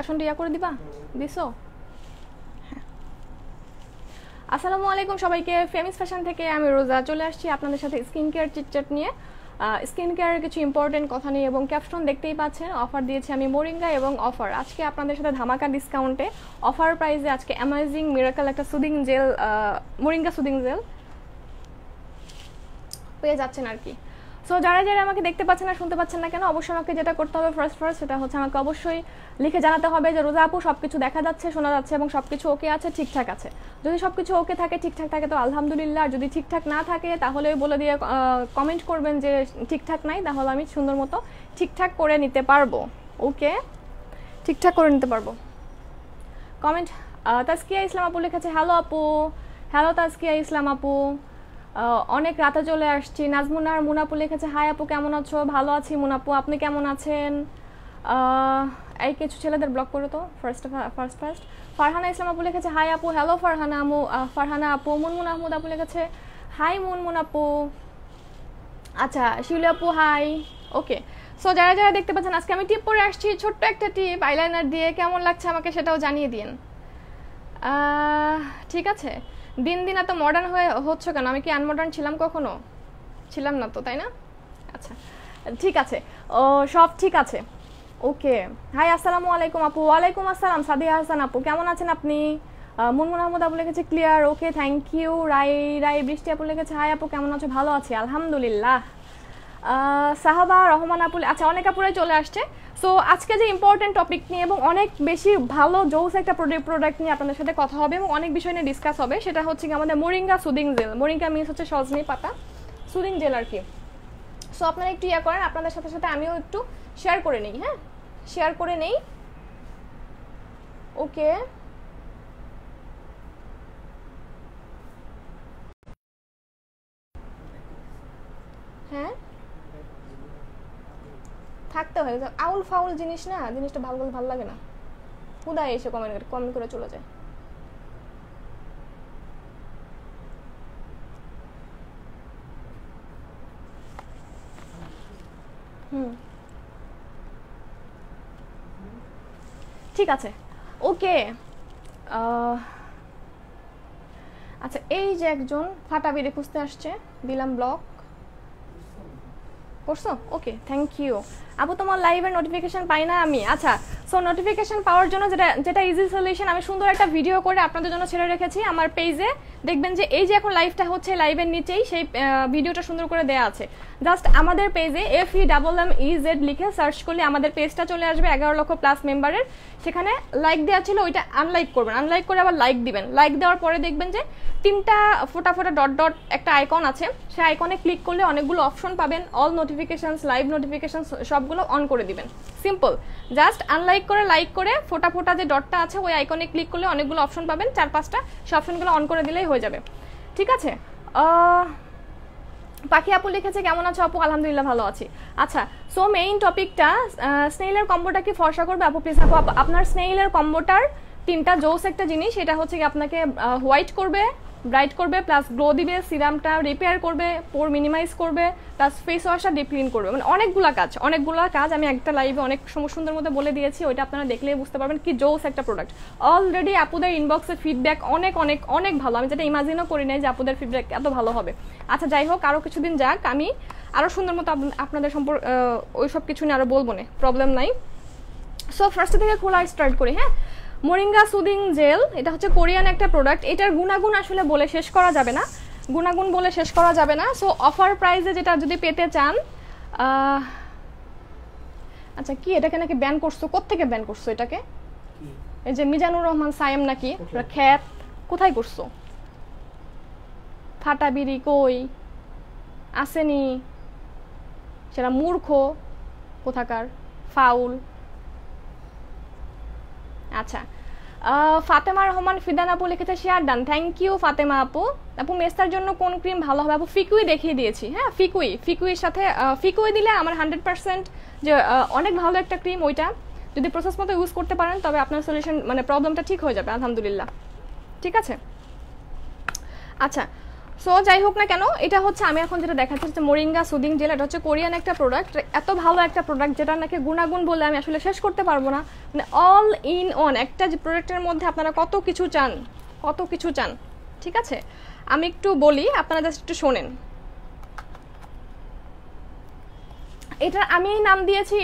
ক্যাপশনটা ইয়া করে দিবা, দিছো? আসসালামু আলাইকুম সবাইকে, ফেমিস ফ্যাশন থেকে আমি রোজা চলে আসছি আপনাদের সাথে স্কিন কেয়ার চিটচাট নিয়ে। স্কিন কেয়ারের কিছু ইম্পর্টেন্ট কথা নিয়ে, এবং ক্যাপশন দেখতেই পাচ্ছেন অফার দিয়েছি আমি মোরিঙ্গা, এবং অফার আজকে আপনাদের সাথে ধামাকা ডিসকাউন্টে অফার প্রাইসে আজকে অ্যামেজিং মিরাকল একটা soothing jail, moringa soothing jail পেয়ে যাচ্ছেন আর কি। সো যারা যারা আমাকে দেখতে পাচ্ছেন না, শুনতে পাচ্ছেন না কেন, অবশ্যই আমাকে যেটা করতে হবে ফার্স্ট সেটা হচ্ছে আমাকে অবশ্যই লিখে জানাতে হবে যে রোজা আপু সব কিছু দেখা যাচ্ছে, শোনা যাচ্ছে এবং সব কিছু ওকে আছে, ঠিকঠাক আছে। যদি সব কিছু ওকে থাকে, ঠিকঠাক থাকে তো আলহামদুলিল্লাহ, আর যদি ঠিকঠাক না থাকে তাহলে বলে দিয়ে কমেন্ট করবেন যে ঠিকঠাক নাই, তাহলে আমি সুন্দর মতো ঠিকঠাক করে নিতে পারবো। ওকে, ঠিকঠাক করে নিতে পারবো। কমেন্ট তাসকিয়া ইসলাম আপু লিখেছে হ্যালো আপু, হ্যালো তাসকিয়া ইসলাম আপু, অনেক রাতে চলে আসছি। নাজমুনার মুনাপু লিখেছে হাই আপু কেমন আছো? ভালো আছি মুনাপু, আপনি কেমন আছেন? এই কিছু ছেলেদের ব্লক করো তো ফার্স্ট। ফারহানা ইসলাম আপু লিখেছে হাই আপু, হ্যালো ফারহানা আপু। মুনমুন আহমদ আপু লিখেছে হাই মুনমুন আপু। আচ্ছা শিউলি আপু হাই। ওকে, সো যারা যারা দেখতে পাচ্ছেন আজকে আমি টিপ পরে আসছি, ছোট্ট একটা টিপ আইলাইনার দিয়ে। কেমন লাগছে আমাকে সেটাও জানিয়ে দিন। ঠিক আছে, দিন দিন এত মডার্ন হচ্ছে কেন? আমি কি আনমডার্ন ছিলাম কখনো? ছিলাম না তো, তাই না? আচ্ছা ঠিক আছে, ও সব ঠিক আছে। ওকে, হাই আসসালামু আলাইকুম আপু। ওয়ালাইকুম আসসালাম সাদিয়া হাসান আপু, কেমন আছেন আপনি? মুনমুন আহমদ আপু লিখেছে ক্লিয়ার, ওকে থ্যাংক ইউ। রাই বৃষ্টি আপু লিখেছে হাই আপু কেমন আছো? ভালো আছি আলহামদুলিল্লাহ। সাহাবা রহমান আপু, আচ্ছা অনেক আপুরাই চলে আসছে। সো আজকে যে ইম্পর্টেন্ট টপিক নিয়ে এবং অনেক বেশি ভালো জোস একটা প্রোডাক্ট নিয়ে আপনাদের সাথে কথা হবে এবং অনেক বিষয় নিয়ে ডিসকাস হবে, সেটা হচ্ছে কি আমাদের moringa soothing jail. Moringa means হচ্ছে সজনে পাতা, সুদিং জেল আর কি। সো আপনারা একটু ইয়া করেন, আপনাদের সাথে সাথে আমিও একটু শেয়ার করে নিই। হ্যাঁ, শেয়ার করে নেই। ওকে, হ্যাঁ থাকতে হয়, আউল ফাউল জিনিস না, জিনিসটা ভালো লাগে না। হুদায় এসে কমেন্ট করে চলে যায়। ঠিক আছে, ওকে। আচ্ছা, এই যে একজন ফাটা বেড়ে খুঁজতে আসছে, দিলাম ব্লক করছো। ওকে থ্যাংক ইউ আপু, তোমার লাইভের নোটিফিকেশন পাই না আমি। আচ্ছা, সো নোটিফিকেশন পাওয়ার জন্য যেটা ইজি সলিউশন, আমি সুন্দর একটা ভিডিও করে আপনাদের জন্য ছেড়ে রেখেছি আমার পেজে। দেখবেন যে এই যে এখন লাইভটা হচ্ছে, লাইভের নিচেই সেই ভিডিওটা সুন্দর করে দেয়া আছে। জাস্ট আমাদের পেজে FEMMEZ লিখে সার্চ করলে আমাদের পেজটা চলে আসবে 11 লক্ষ প্লাস মেম্বারের। সেখানে লাইক দেওয়া ছিল, ওইটা আনলাইক করবেন, আনলাইক করে আবার লাইক দিবেন। লাইক দেওয়ার পরে দেখবেন যে 3টা ফোটা ডট একটা আইকন আছে, সেই আইকনে ক্লিক করলে অনেকগুলো অপশন পাবেন। অল নোটিফিকেশনস, লাইভ নোটিফিকেশনস সবগুলো অন করে দিবেন। সিম্পল, জাস্ট আনলাইক করে লাইক করে ফোটা যে ডটটা আছে ওই আইকনে ক্লিক করলে অনেকগুলো অপশন পাবেন, 4-5টা। সেই অপশনগুলো অন করে দিলেই হয়ে যাবে। ঠিক আছে, পাখি আপু লিখেছে কেমন আছো আপু? আলহামদুলিল্লাহ ভালো আছি। আচ্ছা, সো মেইন টপিকটা স্নেইলের কম্বোটা কি ফর্সা করবে আপু? প্লিজ আপু, আপনার স্নেইলের কম্বোটার 3টা জোস একটা জিনিস। এটা হচ্ছে কি আপনাকে হোয়াইট করবে, ব্রাইট করবে, প্লাস গ্লো দিবে, সিরামটা রিপেয়ার করবে, পোর মিনিমাইজ করবে, প্লাস ফেস ওয়াশটা ডিপ ক্লিন করবে। মানে অনেকগুলো কাজ আমি একটা লাইভে অনেক সুন্দর মতো বলে দিয়েছি, ওইটা আপনারা দেখলেই বুঝতে পারবেন কি জোস একটা প্রোডাক্ট। অলরেডি আপুদের ইনবক্সের ফিডব্যাক অনেক ভালো, আমি যেটা ইমাজিনও করি নাই যে আপুদের ফিডব্যাক এত ভালো হবে। আচ্ছা যাই হোক, আরও কিছুদিন যাক, আমি আরও সুন্দর মতো আপনাদের ওই সব কিছু নিয়ে আরও বলবো না, প্রবলেম নাই। সো ফার্স্ট থেকে খোলা স্টার্ট করি। হ্যাঁ, মোরিঙ্গা সুদিং জেল, এটা হচ্ছে কোরিয়ান একটা প্রোডাক্ট। এটার গুণাগুণ আসলে বলে শেষ করা যাবে না, সো অফার প্রাইসে যেটা যদি পেতে চান। আচ্ছা, কি এটাকে নাকি ব্যান করছো? কোত্থেকে ব্যান করছো এটাকে? এই যে মিজানুর রহমান সায়েম নাকি খ্যাত, কোথায় করছো? ফাটা বিড়ি কই আসেনি, সেটা মূর্খ কোথাকার, ফাউল। আচ্ছা, ফাতেমা রহমান ফিদান আপু লিখেছে share done, thank you Fatema আপু। আপু মেস্তার জন্য কোন ক্রিম ভালো হবে? আপু ফিকুই দেখিয়ে দিয়েছি। হ্যাঁ, ফিকুইর সাথে ফিকুই দিলে আমার 100% যে অনেক ভালো একটা ক্রিম। ওইটা যদি প্রসেস মতো ইউজ করতে পারেন তবে আপনার সলিউশন প্রবলেমটা ঠিক হয়ে যাবে আলহামদুলিল্লাহ। ঠিক আছে, আচ্ছা সো যাই হোক না কেন, এটা হচ্ছে আমি এখন যেটা দেখাচ্ছি হচ্ছে মোরিঙ্গা সুদিং জেল। এটা হচ্ছে কোরিয়ান একটা প্রোডাক্ট, এত ভালো একটা প্রোডাক্ট যেটা নাকি গুণাগুণ বলে আমি আসলে শেষ করতে পারবো না। মানে অল ইন অন একটা যে প্রোডাক্টের মধ্যে আপনারা কত কিছু চান, কত কিছু চান। ঠিক আছে, আমি একটু বলি, আপনারা জাস্ট একটু শোনেন। এটা আমি নাম দিয়েছি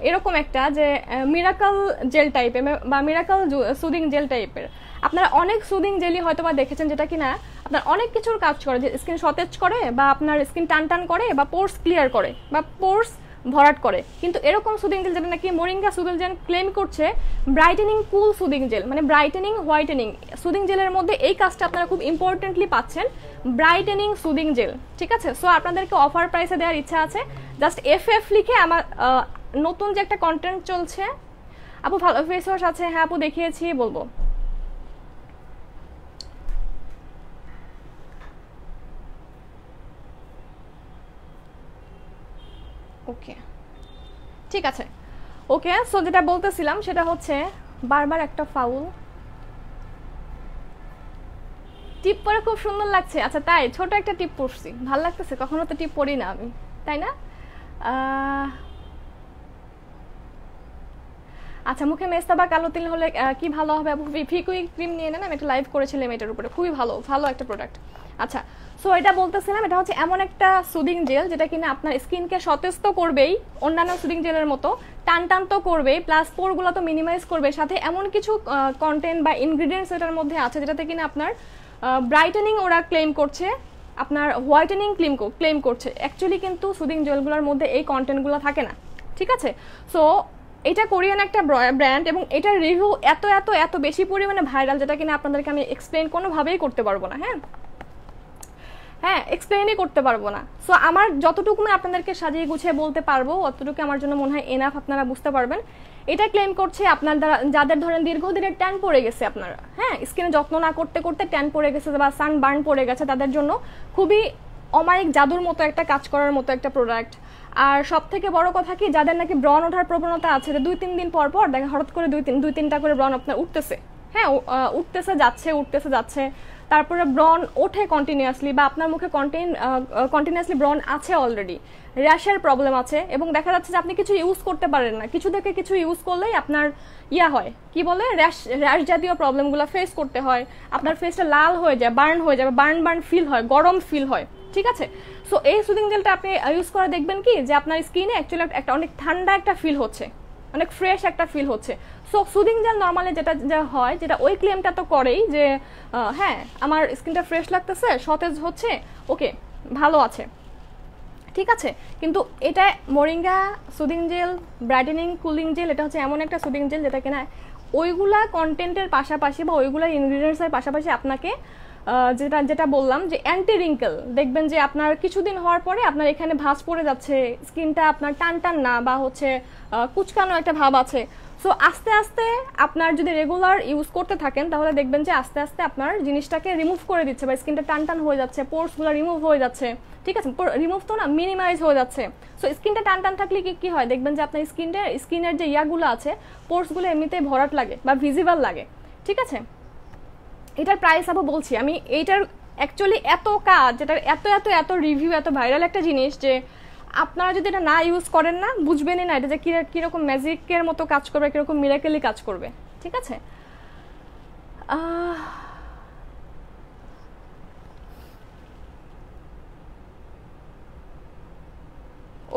এরকম একটা যে মিরাকল জেল টাইপের বা মিরাকল সুদিং জেল টাইপের। আপনারা অনেক সুদিং জেলই হয়তো বা দেখেছেন যেটা কিনা আপনার অনেক কিছুর কাজ করে, যে স্কিন সতেজ করে বা আপনার স্কিন টান টান করে বা পোর্স ক্লিয়ার করে বা পোর্স ভরাট করে। কিন্তু এরকম সুদিং জেল যেটা নাকি মোরিঙ্গা সুদিং জেল ক্লেম করছে ব্রাইটেনিং কুল সুদিং জেল, মানে ব্রাইটেনিং হোয়াইটেনিং সুদিং জেলের মধ্যে এই কাজটা আপনারা খুব ইম্পর্টেন্টলি পাচ্ছেন, ব্রাইটেনিং সুদিং জেল। ঠিক আছে, সো আপনাদেরকে অফার প্রাইসে দেওয়ার ইচ্ছা আছে, জাস্ট FF লিখে আমার নতুন যে একটা কন্টেন্ট চলছে, আপু ভালো ফেস ওয়াশ আছে, হ্যাঁ আপু দেখিয়েছি বলবো। ওকে ঠিক আছে, ওকে। সো যেটা বলতেছিলাম সেটা হচ্ছে বারবার একটা ফাউল টিপ পরে খুব সুন্দর লাগছে। আচ্ছা তাই, ছোট একটা টিপ পরছি, ভালো লাগতেছে, কখনো তো টিপ পরি না আমি, তাই না? আচ্ছা, মুখে মেস্তা বা কালো তিল হলে কি ভালো হবে? ফিকুইক ক্রিম নিয়ে নেন, আমি একটা লাইভ করেছিলাম এটার উপরে, খুবই ভালো ভালো একটা প্রোডাক্ট। আচ্ছা, সো এটা বলতেছিলাম, এটা হচ্ছে এমন একটা সুদিং জেল যেটা কিনা আপনার স্কিনকে সতেজ তো করবেই, অন্যান্য সুদিং জেলের মতো টান টান তো করবেই, প্লাস পোরগুলো তো মিনিমাইজ করবে, সাথে এমন কিছু কন্টেন্ট বা ইনগ্রিডিয়েন্টস এটার মধ্যে আছে যেটাতে কিনা আপনার ব্রাইটেনিং ওরা ক্লেম করছে, আপনার হোয়াইটেনিং ক্লেম করছে। অ্যাকচুয়ালি কিন্তু সুদিং জেলগুলোর মধ্যে এই কন্টেন্টগুলো থাকে না। ঠিক আছে, সো এটা কোরিয়ান একটা ব্র্যান্ড এবং এটার রিভিউ এত এত এত বেশি পরিমাণে ভাইরাল যেটা কিনা আপনাদেরকে আমি এক্সপ্লেন কোনোভাবেই করতে পারবো না। হ্যাঁ এক্সপ্লেনই করতে পারবো না। সো আমার যতটুকু আমি আপনাদেরকে সাজিয়ে গুছিয়ে বলতে পারবো অতটুকু আমার জন্য মনে হয় এনাফ, আপনারা বুঝতে পারবেন। এটা ক্লেম করছে আপনার যাদের ধরেন দীর্ঘদিনের ট্যান পড়ে গেছে, আপনারা স্কিনে যত্ন না করতে করতে ট্যান পড়ে গেছে বা সান বার্ন পড়ে গেছে, তাদের জন্য খুবই অমায়িক জাদুর মতো একটা কাজ করার মতো একটা প্রোডাক্ট। আর সব থেকে বড় কথা কি, যাদের নাকি ব্রণ ওঠার প্রবণতা আছে, যে 2-3 দিন পর পর দেখা হঠাৎ করে 2-3টা করে ব্রণ আপনার উঠতেছে, উঠতেছে যাচ্ছে, তারপরে ব্রণ ওঠে কন্টিনিউয়াসলি, বা আপনার মুখে কন্টিনিউয়াসলি ব্রণ আছে অলরেডি, র্যাশের প্রবলেম আছে, এবং দেখা যাচ্ছে যে আপনি কিছু ইউজ করতে পারেন না, কিছু থেকে কিছু ইউজ করলেই আপনার হয় কি বলে র্যাশ জাতীয় প্রবলেমগুলো ফেস করতে হয়, আপনার ফেসটা লাল হয়ে যায়, বার্ন হয়ে যাবে, বার্ন ফিল হয়, গরম ফিল হয়। ঠিক আছে, সো এই সুদিং জেলটা আপনি ইউজ করে দেখবেন কি যে আপনার স্কিনে অ্যাকচুয়ালি একটা অনেক ঠান্ডা একটা ফিল হচ্ছে, অনেক ফ্রেশ একটা ফিল হচ্ছে। সো সুদিং জেল নর্মালি যেটা হয়, যেটা ওই ক্লেমটা তো করেই যে হ্যাঁ আমার স্কিনটা ফ্রেশ লাগতেছে, সতেজ হচ্ছে, ওকে ভালো আছে, ঠিক আছে। কিন্তু এটা moringa soothing gel, brightening cooling gel, এটা হচ্ছে এমন একটা সুদিং জেল যেটা কিনা ওইগুলা কন্টেন্টের পাশাপাশি বা ওইগুলা ইনগ্রিডিয়েন্টসের পাশাপাশি আপনাকে যেটা বললাম যে অ্যান্টি রিঙ্কেল, দেখবেন যে আপনার কিছুদিন হওয়ার পরে আপনার এখানে ভাঁজ পড়ে যাচ্ছে, স্কিনটা আপনার টান টান না বা হচ্ছে কুচকানো একটা ভাব আছে। সো আস্তে আস্তে আপনার যদি রেগুলার ইউজ করতে থাকেন তাহলে দেখবেন যে আস্তে আস্তে আপনার জিনিসটাকে রিমুভ করে দিচ্ছে, বা স্কিনটা টান টান হয়ে যাচ্ছে, পোর্সগুলো রিমুভ হয়ে যাচ্ছে। ঠিক আছে, রিমুভ তো না, মিনিমাইজ হয়ে যাচ্ছে। সো স্কিনটা টান টান থাকলে কি হয়, দেখবেন যে আপনার স্কিনের যে ইয়াগুলো আছে, পোর্সগুলো এমনিতেই ভরাট লাগে বা ভিজিবল লাগে। ঠিক আছে, এটার প্রাইস আবার বলছি আমি, এইটার অ্যাকচুয়ালি এত কাজ, যেটার এত এত এত রিভিউ, এত ভাইরাল একটা জিনিস, যে আপনারা যদি এটা না ইউজ করেন না বুঝবেনই না এটা যে কীরকম ম্যাজিকের মতো কাজ করবে, কীরকম মিরাকেলি কাজ করবে। ঠিক আছে,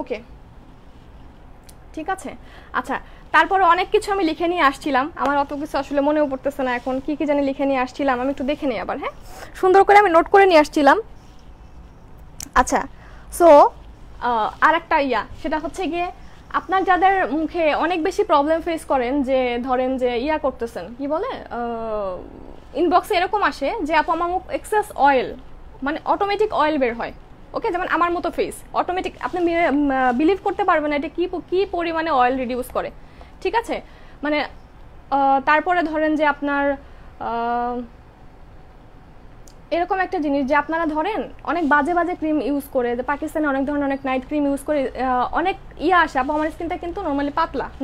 ওকে ঠিক আছে। আচ্ছা, তারপরে অনেক কিছু আমি লিখে নিয়ে আসছিলাম, আমার অত কিছু আসলে মনেও পড়তেছে না এখন, কি কি জানি লিখে নিয়ে আসছিলাম, আমি একটু দেখে নিই আবার। সুন্দর করে আমি নোট করে নিয়ে আসছিলাম। আচ্ছা, সো আর একটা সেটা হচ্ছে গিয়ে আপনার যাদের মুখে অনেক বেশি প্রবলেম ফেস করেন, যে ধরেন যে করতেছেন কি বলে, ইনবক্সে এরকম আসে যে আপু আমার মুখ এক্সেস অয়েল, মানে অটোমেটিক অয়েল বের হয়, ওকে, যেমন আমার মতো ফেস অটোমেটিক, আপনি বিলিভ করতে পারবেন না এটা কি পরিমাণে অয়েল রিডিউস করে। ঠিক আছে, মানে তারপরে ধরেন যে আপনার এরকম একটা জিনিস যে আপনারা ধরেন অনেক বাজে বাজে ক্রিম ইউজ করে, পাকিস্তানে অনেক ধরনের অনেক নাইট ক্রিম ইউজ করে, অনেক আসে আপু আমার স্কিনটা কিন্তু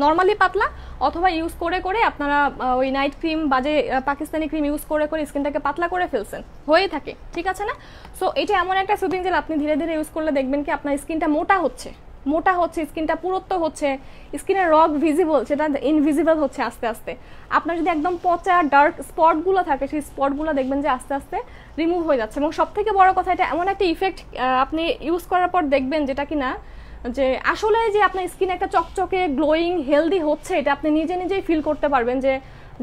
নর্মালি পাতলা অথবা ইউজ করে করে আপনারা ওই নাইট ক্রিম বাজে পাকিস্তানি ক্রিম ইউজ করে করে স্কিনটাকে পাতলা করে ফেলছেন, হয়েই থাকে, ঠিক আছে না? সো এটা এমন একটা সুদিং জেল আপনি ধীরে ধীরে ইউজ করলে দেখবেন কি আপনার স্কিনটা মোটা হচ্ছে, স্কিনটা পুরুত্ব হচ্ছে, স্কিনের রগ ভিজিবল সেটা ইনভিজিবল হচ্ছে আস্তে আস্তে। আপনার যদি একদম পচা ডার্ক স্পটগুলো থাকে সেই স্পটগুলো দেখবেন যে আস্তে আস্তে রিমুভ হয়ে যাচ্ছে। এবং সব থেকে বড় কথা এটা এমন একটা ইফেক্ট আপনি ইউজ করার পর দেখবেন যেটা কিনা যে আসলে যে আপনার স্কিন একটা চকচকে গ্লোয়িং হেলদি হচ্ছে এটা আপনি নিজে নিজেই ফিল করতে পারবেন যে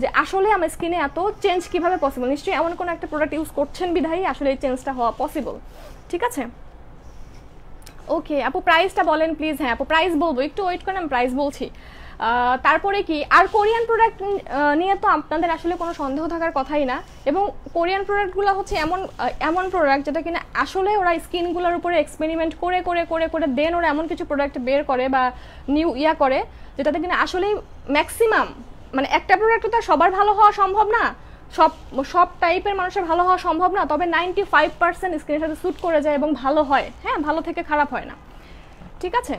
যে আসলে আমার স্কিনে এত চেঞ্জ কিভাবে পসিবল। নিশ্চয়ই এমন কোনো একটা প্রোডাক্ট ইউজ করছেন বিধায়ী আসলে এই চেঞ্জটা হওয়া পসিবল, ঠিক আছে? ওকে আপু প্রাইসটা বলেন প্লিজ। হ্যাঁ আপু প্রাইস বলবো, একটু ওয়েট করেন, আমি প্রাইস বলছি। তারপরে কি আর কোরিয়ান প্রোডাক্ট নিয়ে তো আপনাদের আসলে কোনো সন্দেহ থাকার কথাই না। এবং কোরিয়ান প্রোডাক্টগুলো হচ্ছে এমন প্রোডাক্ট যেটা কিনা আসলে ওরা স্কিনগুলোর উপরে এক্সপেরিমেন্ট করে করে করে করে দেন ওরা এমন কিছু প্রোডাক্ট বের করে বা নিউ করে যেটাতে কিনা আসলেই ম্যাক্সিমাম মানে একটা প্রোডাক্ট তো সবার ভালো হওয়া সম্ভব না, সব টাইপের মানুষের ভালো হওয়া সম্ভব না, তবে 95% স্কিনের সাথে স্যুট করে যায় এবং ভালো হয়। হ্যাঁ ভালো থেকে খারাপ হয় না, ঠিক আছে?